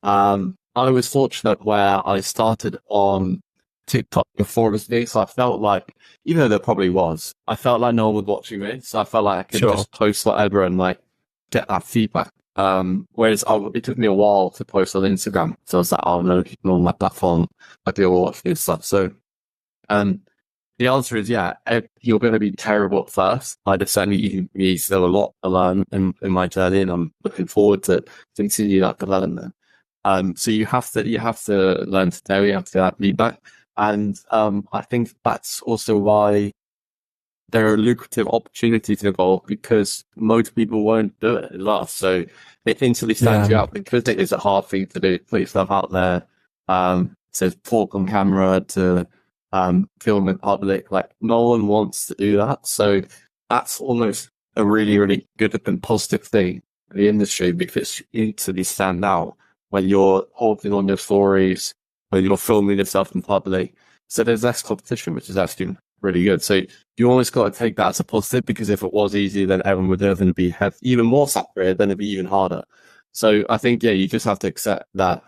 I was fortunate where I started on TikTok before it was big, so I felt like, even though there probably was, I felt like no one was watching me, so I felt like I could just post whatever and get that feedback. Whereas it took me a while to post on Instagram. So I was like, oh no, people on my platform, they will watch this stuff. So, the answer is, you're going to be terrible at first. There's certainly me still a lot to learn in my journey, and I'm looking forward to continue that development. So you have to learn to do, you have to get that feedback. And, I think that's also why they're a lucrative opportunity to evolve because most people won't do it last. So it instantly stands you out because it is a hard thing to do, put yourself out there. To talk on camera, to film in public, like no one wants to do that. So that's almost a really, really good and positive thing in the industry because you instantly stand out when you're holding on your stories, when you're filming yourself in public. So there's less competition, which is actually really good. So you always got to take that as a positive because if it was easy, then everyone would definitely be even more saturated, then it'd be even harder. So I think, you just have to accept that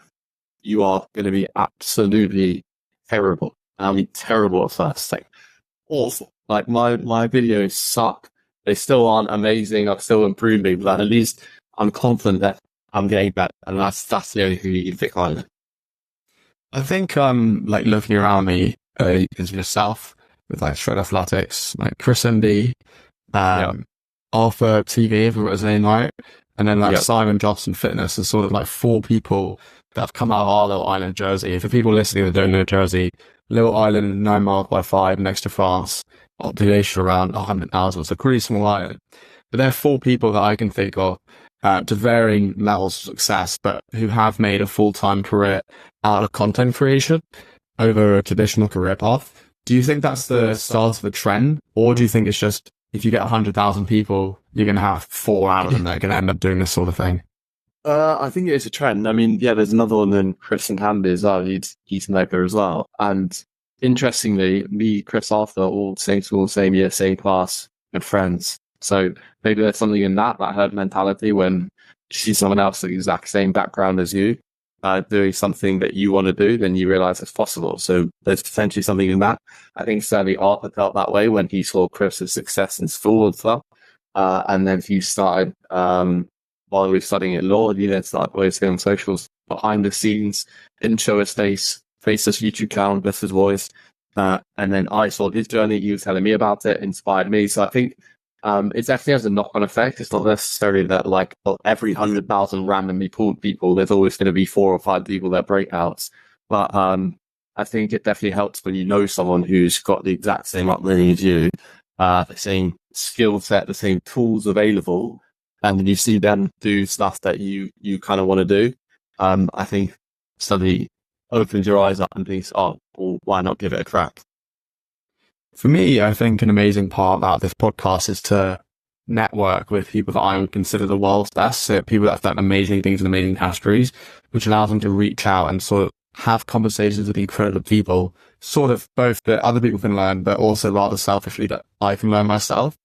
you are going to be absolutely terrible. I mean, terrible at first, like awful. Like my videos suck. They still aren't amazing. I'm still improving, but at least I'm confident that I'm getting better. And that's the only thing you can pick on. I think, like looking around me, is yourself with like Shred Athletics, like Chris MD, Arthur TV, if it was his name right, and then like Simon Johnson Fitness is sort of like 4 people that have come out of our little island, Jersey. For people listening that don't know Jersey, little island 9 miles by 5 next to France, population around 100,000. It's a pretty small island. But there are 4 people that I can think of to varying levels of success, but who have made a full-time career out of content creation over a traditional career path. Do you think that's the start of a trend? Or do you think it's just, if you get 100,000 people, you're going to have 4 out of them that are going to end up doing this sort of thing? I think it is a trend. I mean, there's another one than Chris and Hamby as well. He's an actor as well. And interestingly, me, Chris, Arthur, all same school, same year, same class, and friends. So maybe there's something in that herd mentality when you see someone else with the exact same background as you, doing something that you want to do, then you realize it's possible. So there's potentially something in that. I think certainly Arthur felt that way when he saw Chris's success in school and stuff. And then he started, while we were studying at law, he then started posting on socials behind the scenes, didn't show his face, faceless YouTube account, just his voice. And then I saw his journey. He was telling me about it, inspired me. So I think it definitely has a knock-on effect. It's not necessarily that like every 100,000 randomly pulled people, there's always going to be 4 or 5 people that break out. But I think it definitely helps when you know someone who's got the exact same upbringing as you, the same skill set, the same tools available, and then you see them do stuff that you kind of want to do. I think suddenly opens your eyes up and thinks, oh, well, why not give it a crack? For me, I think an amazing part about this podcast is to network with people that I would consider the world's best, so people that have done amazing things in amazing categories, which allows them to reach out and sort of have conversations with incredible people, sort of both that other people can learn, but also rather selfishly that I can learn myself.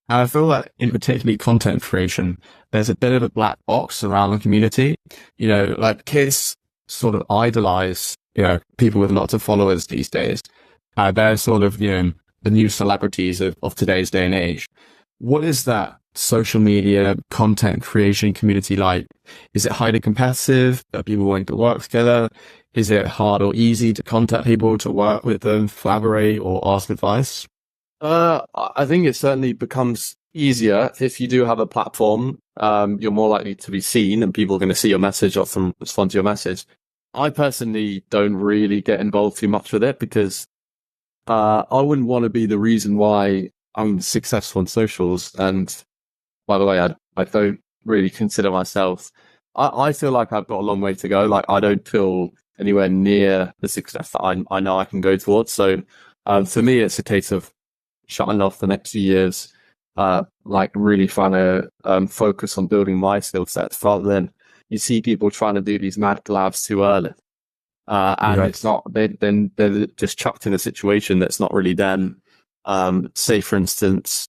And I feel that in particularly content creation, there's a bit of a black box around the community. You know, like kids sort of idolize, people with lots of followers these days. They're sort of, the new celebrities of today's day and age. What is that social media content creation community like? Is it highly competitive? Are people wanting to work together? Is it hard or easy to contact people, to work with them, collaborate, or ask advice? I think it certainly becomes easier if you do have a platform. You're more likely to be seen and people are going to see your message or respond to your message. I personally don't really get involved too much with it because I wouldn't want to be the reason why I'm successful on socials. And by the way, I don't really consider myself. I feel like I've got a long way to go. Like I don't feel anywhere near the success that I know I can go towards. So for me, it's a case of shutting off the next few years, like really trying to focus on building my skill sets rather than you see people trying to do these mad collabs too early. And It's not, they're just chucked in a situation that's not really them. Say, for instance,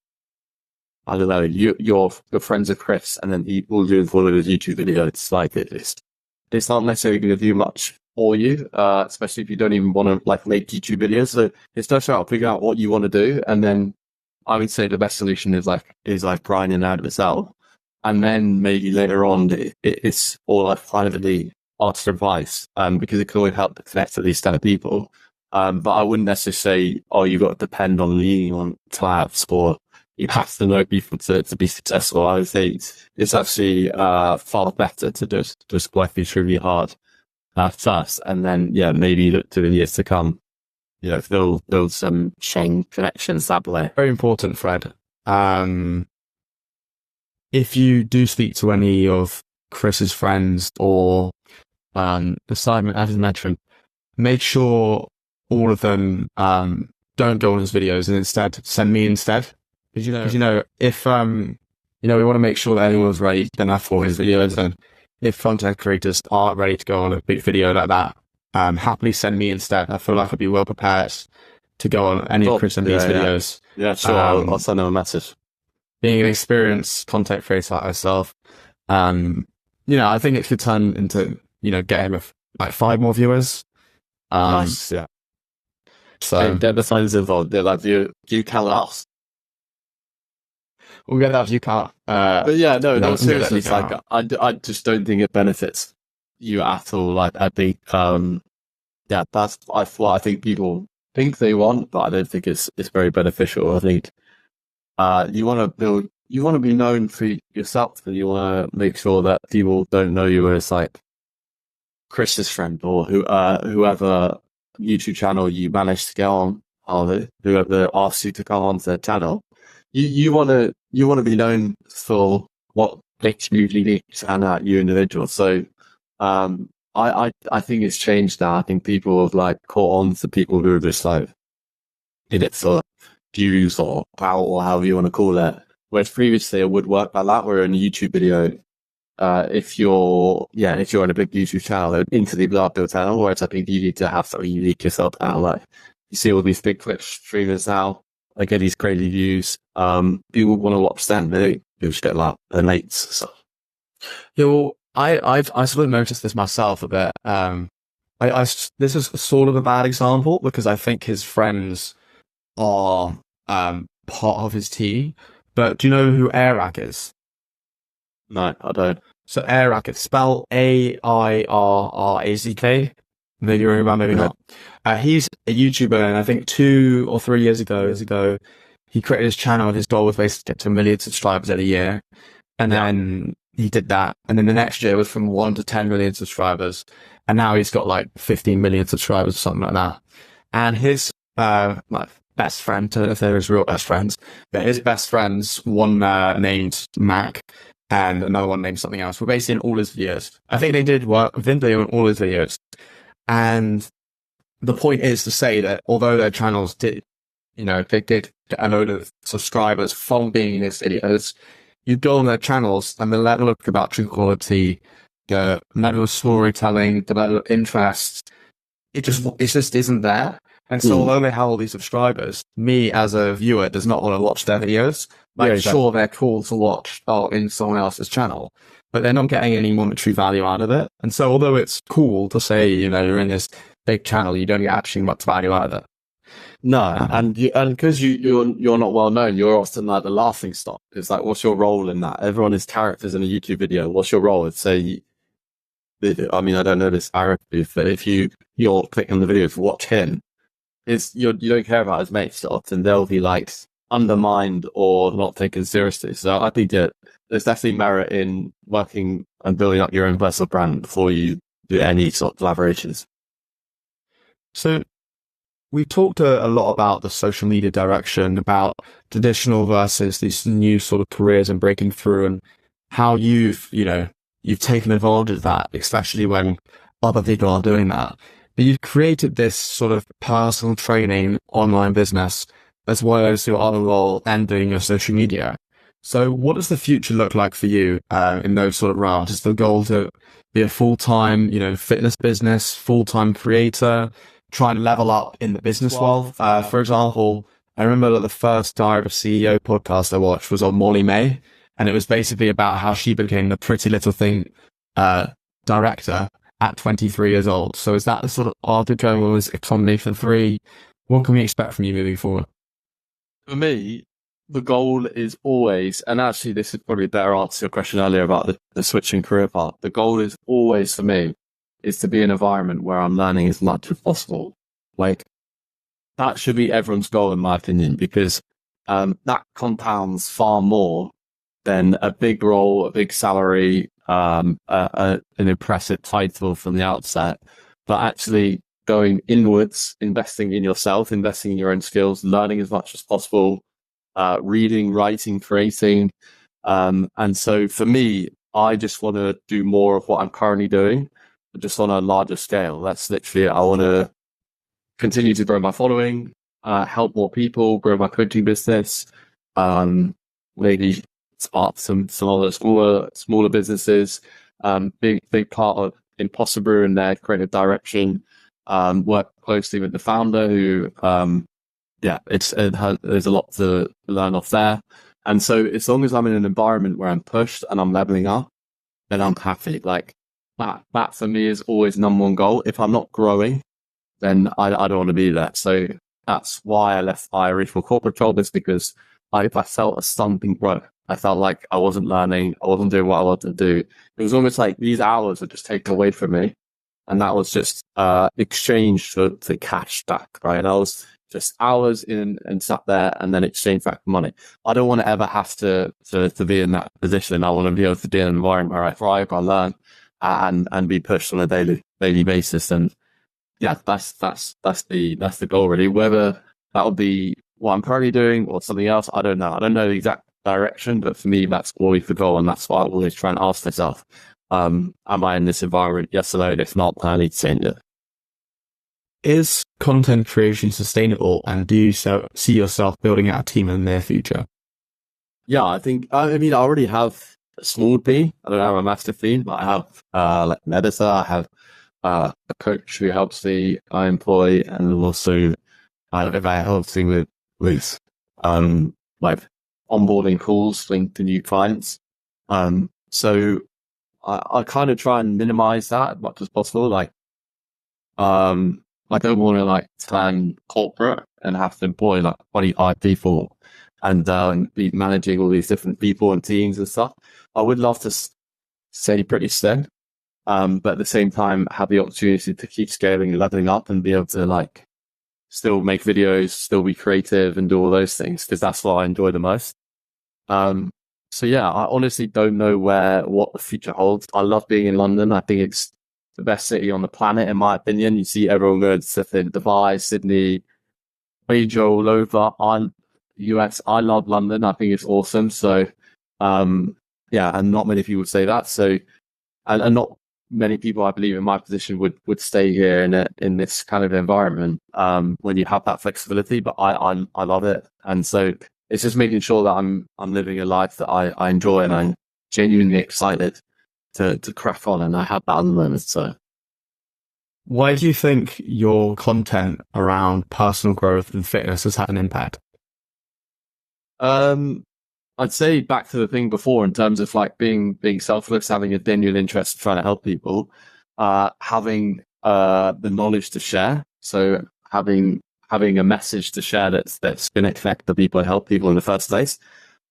I don't know, you're friends with Chris and then he will do one of his YouTube videos. It's like, it's not necessarily going to do much for you, especially if you don't even want to like make YouTube videos. So it's just trying to figure out what you want to do. And then I would say the best solution is like grinding out of itself. And then maybe later on, it's all like privately ask for advice, because it can always help to connect to these kind of people. But I wouldn't necessarily say, oh, you've got to depend on leaning on collabs or you have to know people to be successful. I would say it's actually far better to just work these really hard first and then, maybe look to the years to come. build some chain connections that way. Very important, Fred. If you do speak to any of Chris's friends or Simon, as I mentioned, make sure all of them don't go on his videos and instead send me instead. Because if we want to make sure that anyone's ready enough for his videos, and if content creators aren't ready to go on a big video like that, happily send me instead. I feel like I'd be well prepared to go on any of Chris and these videos. Yeah, sure. I'll send them a message. Being an experienced content creator like myself, I think it could turn into, get him like 5 more viewers. Nice, yeah. So get the signs involved. They're like, you tell us. We'll get that if you can't. But yeah, no, seriously, it's like, I just don't think it benefits you at all. Like, I think, that's what I think people think they want, but I don't think it's very beneficial. I think, you want to be known for yourself, and you want to make sure that people don't know you as like Chris's friend or whoever YouTube channel you managed to get on, or whoever asks you to come onto their channel. You want to be known for what makes you unique and you individual. So, I think it's changed now. I think people have like caught on to people who are just like in it for views or power or however you want to call it. Whereas previously it would work like that, where in a YouTube video, if you're in a big YouTube channel, it would instantly blow up your channel. Whereas I think you need to have something unique yourself now. Like, you see all these big Twitch streamers now, they get these crazy views. People want to watch them. They just get like their mates. So. Yeah, well, I sort of noticed this myself a bit. This is sort of a bad example because I think his friends are part of his team. But do you know who Airac is? No, I don't. So Airac, it's spelled AIRRACK. Maybe you remember, maybe not. He's a YouTuber, and I think 2 or 3 years ago, he created his channel, and his goal was basically to get to 1 million subscribers in a year. And then he did that. And then the next year was from 1 to 10 million subscribers. And now he's got like 15 million subscribers or something like that. And his, best friend, I don't know if they're his real best friends, but his best friends, one named Mac and another one named something else, were basically in all his videos. I think they did work with him, they were in all his videos. And the point is to say that although their channels did, they did get a load of subscribers from being in his videos, you go on their channels and the level of production quality, the level of storytelling, the level of interest, it just isn't there. And so although they have all these subscribers, me as a viewer does not want to watch their videos. Sure, they're cool to watch in someone else's channel, but they're not getting any monetary value out of it. And so although it's cool to say, you're in this big channel, you don't get actually much value out of it. No, and because you're not well known, you're often like the laughing stock. It's like, what's your role in that? Everyone is characters in a YouTube video. What's your role? It's I don't know this character, but if you're clicking the video to watch him, you don't care about his mates often. They'll be like undermined or not taken seriously. So I think that there's definitely merit in working and building up your own personal brand before you do any sort of collaborations. So we've talked a lot about the social media direction, about traditional versus these new sort of careers and breaking through, and how you've taken advantage of that, especially when other people are doing that. But you've created this sort of personal training online business as well as your other role and doing your social media. So what does the future look like for you in those sort of realms? Is the goal to be a full-time, fitness business, full-time creator, try and level up in the business world? For example, I remember that the first Diary of a CEO podcast I watched was on Molly May, and it was basically about how she became the Pretty Little Thing director at 23 years old. So is that the sort of article was a combination of 3? What can we expect from you moving forward? For me, the goal is always, and actually this is probably a better answer to your question earlier about the switching career path. The goal is always for me is to be in an environment where I'm learning as much as possible. Like, that should be everyone's goal in my opinion, because that compounds far more than a big role, a big salary, an impressive title from the outset. But actually going inwards, investing in yourself, investing in your own skills, learning as much as possible, reading, writing, creating. And so for me, I just want to do more of what I'm currently doing, but just on a larger scale. That's literally it. I want to continue to grow my following, help more people, grow my coaching business, maybe start some other smaller businesses. Big part of Imposter Brew and their creative direction. Work closely with the founder who, there's a lot to learn off there. And so as long as I'm in an environment where I'm pushed and I'm leveling up, then I'm happy. Like that for me is always number one goal. If I'm not growing, then I don't want to be there. So that's why I left Irish for corporate job, is because I felt a stumbling block. I felt like I wasn't learning. I wasn't doing what I wanted to do. It was almost like these hours were just taken away from me. And that was just exchanged for cash back, right? And I was just hours in and sat there and then exchange back for money. I don't want to ever have to be in that position. I want to be able to be in an environment where I thrive, I learn, and be pushed on a daily basis. And yeah, that's the goal really. Whether that will be what I'm currently doing or something else, I don't know. I don't know the exact direction, but for me, that's always the goal, and that's why I always try and ask myself, am I in this environment? Yes or no? If not, I need to change it. Is content creation sustainable, and do you see yourself building out a team in the near future? Yeah, I think, I already have a small team. I don't have a massive team, but I have like an editor. I have a coach who helps me, I employ, and also if I help me with like onboarding calls linked to new clients. So I kind of try and minimize that as much as possible. Like, I don't want to like turn corporate and have to employ like 25 people and be managing all these different people and teams and stuff. I would love to stay pretty steady, but at the same time have the opportunity to keep scaling and leveling up and be able to like still make videos, still be creative and do all those things, because that's what I enjoy the most. So yeah, I honestly don't know what the future holds. I love being in London. I think it's the best city on the planet, in my opinion. You see everyone going to Dubai, Sydney, Asia, all over US. I love London. I think it's awesome. So, yeah, and not many people say that. So, and not many people, I believe, in my position would stay here in this kind of environment, when you have that flexibility. But I love it. And so it's just making sure that I'm living a life that I enjoy and I'm genuinely excited to crack on, and I have that at the moment. So, why do you think your content around personal growth and fitness has had an impact? I'd say back to the thing before, in terms of like being selfless, having a genuine interest, trying to help people, having the knowledge to share. So having a message to share that's going to connect the people and help people in the first place,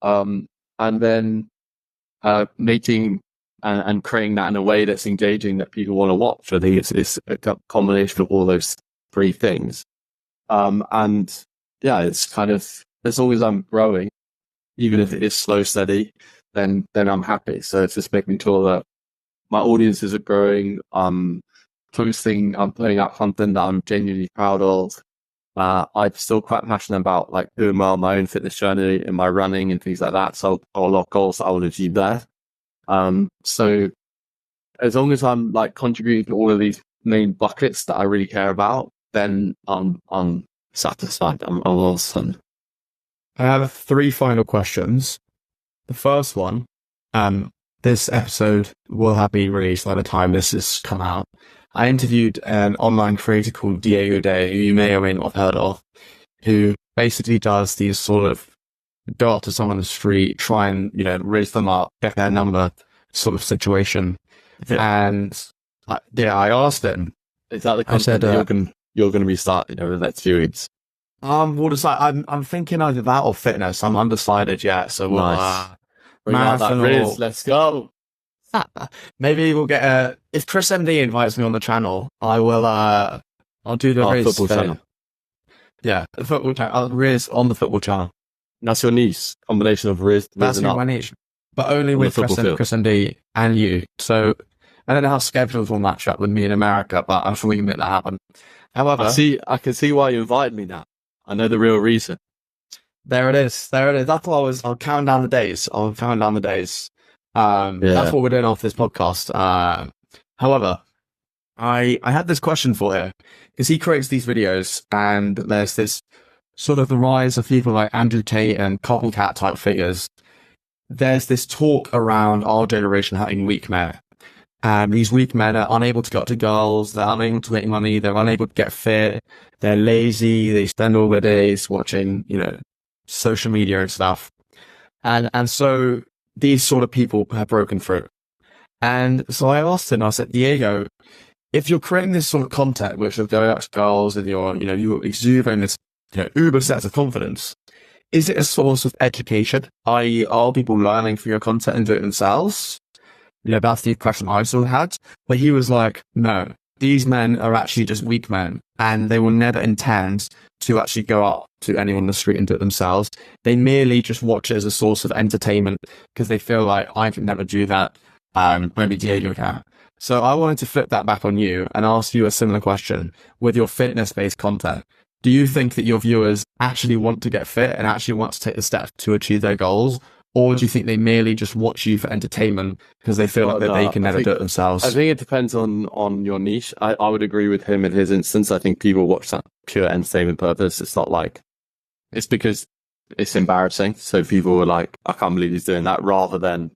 and then making and creating that in a way that's engaging, that people want to watch. I think it's a combination of all those three things. And yeah, it's kind of, as long as I'm growing, even if it is slow, steady, then I'm happy. So it's just making sure that my audiences are growing. I'm putting out content that I'm genuinely proud of. I'm still quite passionate about like doing well my own fitness journey and my running and things like that. So I've got a lot of goals that I want to achieve there. So as long as I'm like contributing to all of these main buckets that I really care about, then I'm satisfied. I'm awesome. I have 3 final questions. The first one, this episode will have been released by the time this has come out. I interviewed an online creator called Diego Day, who you may or may not have heard of, who basically does these sort of go up to someone on the street, try and, raise them up, get their number sort of situation. Yeah. And I asked him, is that the content that you're going to be starting over the next few weeks? Well, it's like, I'm thinking either that or fitness. I'm undecided yet. So nice. Marathon Riz, let's go. Maybe we'll get if Chris MD invites me on the channel, I will, I'll do the Riz football channel. Yeah, the football channel. Riz on the football channel. That's your niche combination of Riz. That's my niche, but only with Chris MD and you. So I don't know how schedules will match up with me in America, but I'm sure we can make that happen. However, I can see why you invited me now. I know the real reason. there it is. That's what I'll count down the days. That's what we're doing off this podcast. However, I had this question for him because he creates these videos and there's this sort of the rise of people like Andrew Tate and copycat type figures. There's this talk around our generation having weak men. And these weak men are unable to go to girls, they're unable to make money, they're unable to get fit, they're lazy, they spend all their days watching, social media and stuff. And so these sort of people have broken through. And so I asked him, I said, Diego, if you're creating this sort of content, which is going up to girls and you're exuding this, uber sense of confidence, is it a source of education? I.e., are people learning from your content and do it themselves? That's the question I sort of had. But he was like, no, these men are actually just weak men and they will never intend to actually go up to anyone on the street and do it themselves. They merely just watch it as a source of entertainment because they feel like I can never do that. Maybe Diego can. So I wanted to flip that back on you and ask you a similar question with your fitness-based content. Do you think that your viewers actually want to get fit and actually want to take the steps to achieve their goals? Or do you think they merely just watch you for entertainment because they feel like that they can never do it themselves? I think it depends on your niche. I would agree with him in his instance. I think people watch that pure entertainment purpose. It's not like, it's because it's embarrassing. So people were like, I can't believe he's doing that, rather than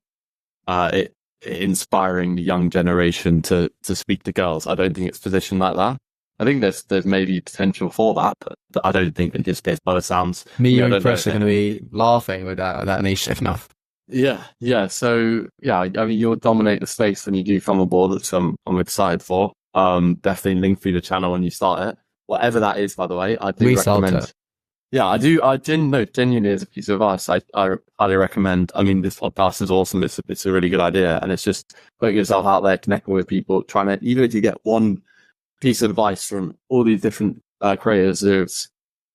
it inspiring the young generation to speak to girls. I don't think it's positioned like that. I think there's maybe potential for that, but I don't think it just by the sounds. Me and Chris are going to be laughing with that niche enough. Yeah. So I mean, you'll dominate the space when you do come aboard, which I'm excited for. Definitely link through the channel when you start it, whatever that is. By the way, I do recommend. It. Yeah, I do. I didn't know. Genuinely, as a piece of advice, I highly recommend. I mean, this podcast is awesome. It's a really good idea, and it's just putting yourself out there, connecting with people, trying to, even if you get one piece of advice from all these different creators who've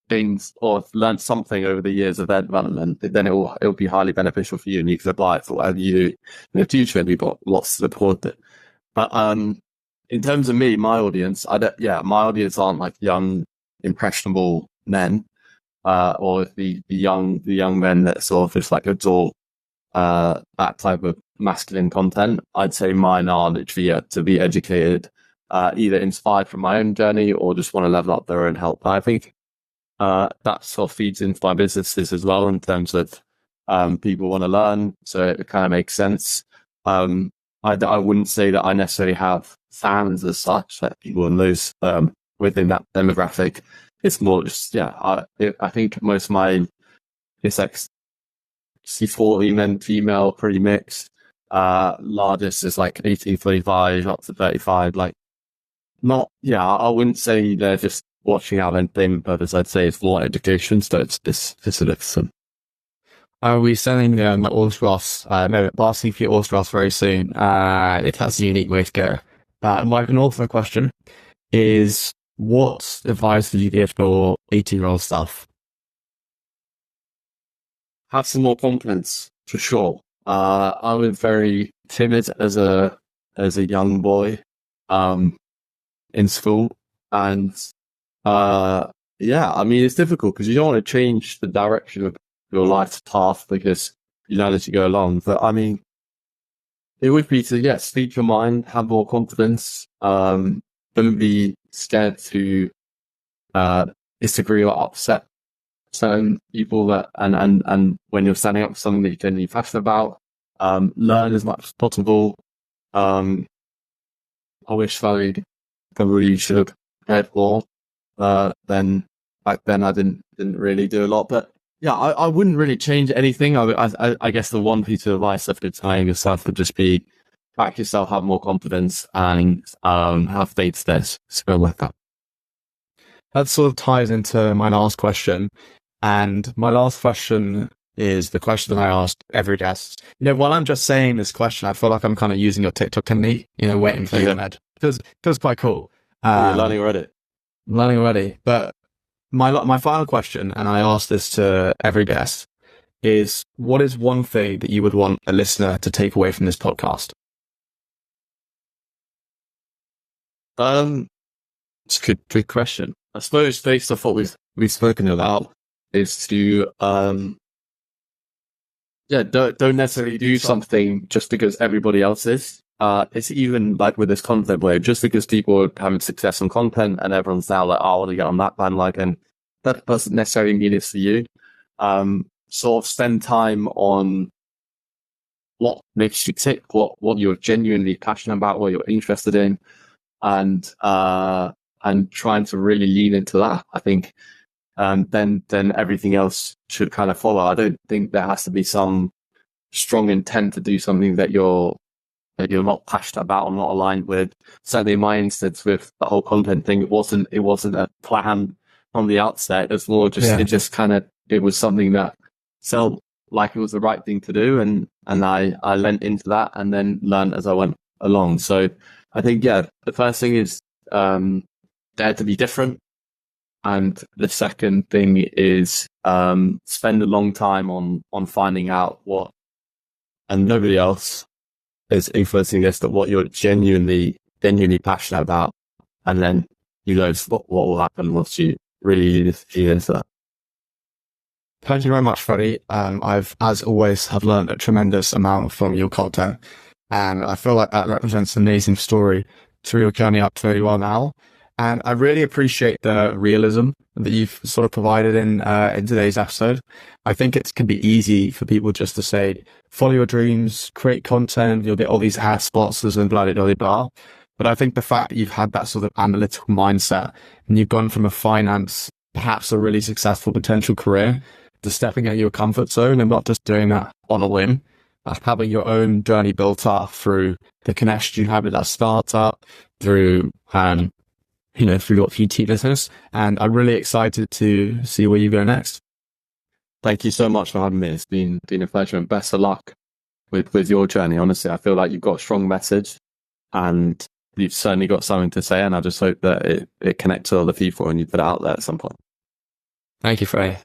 things or learned something over the years of their development, then it'll be highly beneficial for you, and you can apply it for whatever you do in the future, and we've got lots to support it. But in terms of me, my audience, my audience aren't like young, impressionable men, or the young men that sort of just like adore that type of masculine content. I'd say mine are literally to be educated, either inspired from my own journey or just want to level up their own health. I think that sort of feeds into my businesses as well, in terms of people want to learn, so it kind of makes sense. I wouldn't say that I necessarily have fans as such, like people in those within that demographic. It's more just I think most of my it's like 40 men, female, pretty mixed. Largest is like 18-25 up to 35. Like, not, I wouldn't say they're just watching out entertainment purpose. I'd say it's more education. So it's sort of some. Are we selling my autographs? No, asking for your autographs very soon. That's a unique way to go. My penultimate question is, what advice would you give for 18-year-old stuff? Have some more confidence, for sure. I was very timid as a young boy in school, and I mean, it's difficult because you don't want to change the direction of your life's path because you know as you go along. But I mean, it would be to speak your mind, have more confidence, don't be scared to disagree or upset certain people that and when you're standing up for something that you're genuinely passionate about, learn as much as possible. I wish I probably should have prepared more. Then back then I didn't really do a lot, but I wouldn't really change anything. I guess the one piece of advice I've been telling yourself would just be back yourself, have more confidence, and have faith steps. So like that. That sort of ties into my last question. And my last question is the question that I asked every guest. While I'm just saying this question, I feel like I'm kind of using your TikTok technique, waiting for your head. It feels quite cool. You're learning already. But my final question, and I ask this to every guest, is what is one thing that you would want a listener to take away from this podcast? It's a good question. I suppose based off what we've spoken about is to don't necessarily do something just because everybody else is. It's even like with this content where just because people are having success on content and everyone's now like, oh, I want to get on that bandwagon, that doesn't necessarily mean it's for you. Sort of spend time on what makes you tick, what you're genuinely passionate about, what you're interested in, and trying to really lean into that. I think, then everything else should kind of follow. I don't think there has to be some strong intent to do something that you're not passionate about or not aligned with. Certainly in my instance with the whole content thing, it wasn't a plan from the outset. It's more just, it was something that felt like it was the right thing to do. And I went into that and then learned as I went along. So I think, the first thing is, dare to be different. And the second thing is, spend a long time on finding out what, and nobody else is influencing this, but what you're genuinely passionate about. And then you know what will happen once you really get into that. Thank you very much, Freddi. I've, as always, have learned a tremendous amount from your content. And I feel like that represents an amazing story through your journey up to where you are now. And I really appreciate the realism that you've sort of provided in today's episode. I think it can be easy for people just to say, follow your dreams, create content, you'll get all these ad sponsors and blah, blah, blah, blah. But I think the fact that you've had that sort of analytical mindset and you've gone from a finance, perhaps a really successful potential career, to stepping out of your comfort zone and not just doing that on a whim, having your own journey built up through the connection you have with that startup, through through your PT business. And I'm really excited to see where you go next. Thank you so much for having me. It's been a pleasure, and best of luck with your journey. Honestly, I feel like you've got a strong message and you've certainly got something to say. And I just hope that it connects to other people and you put it out there at some point. Thank you, Frey.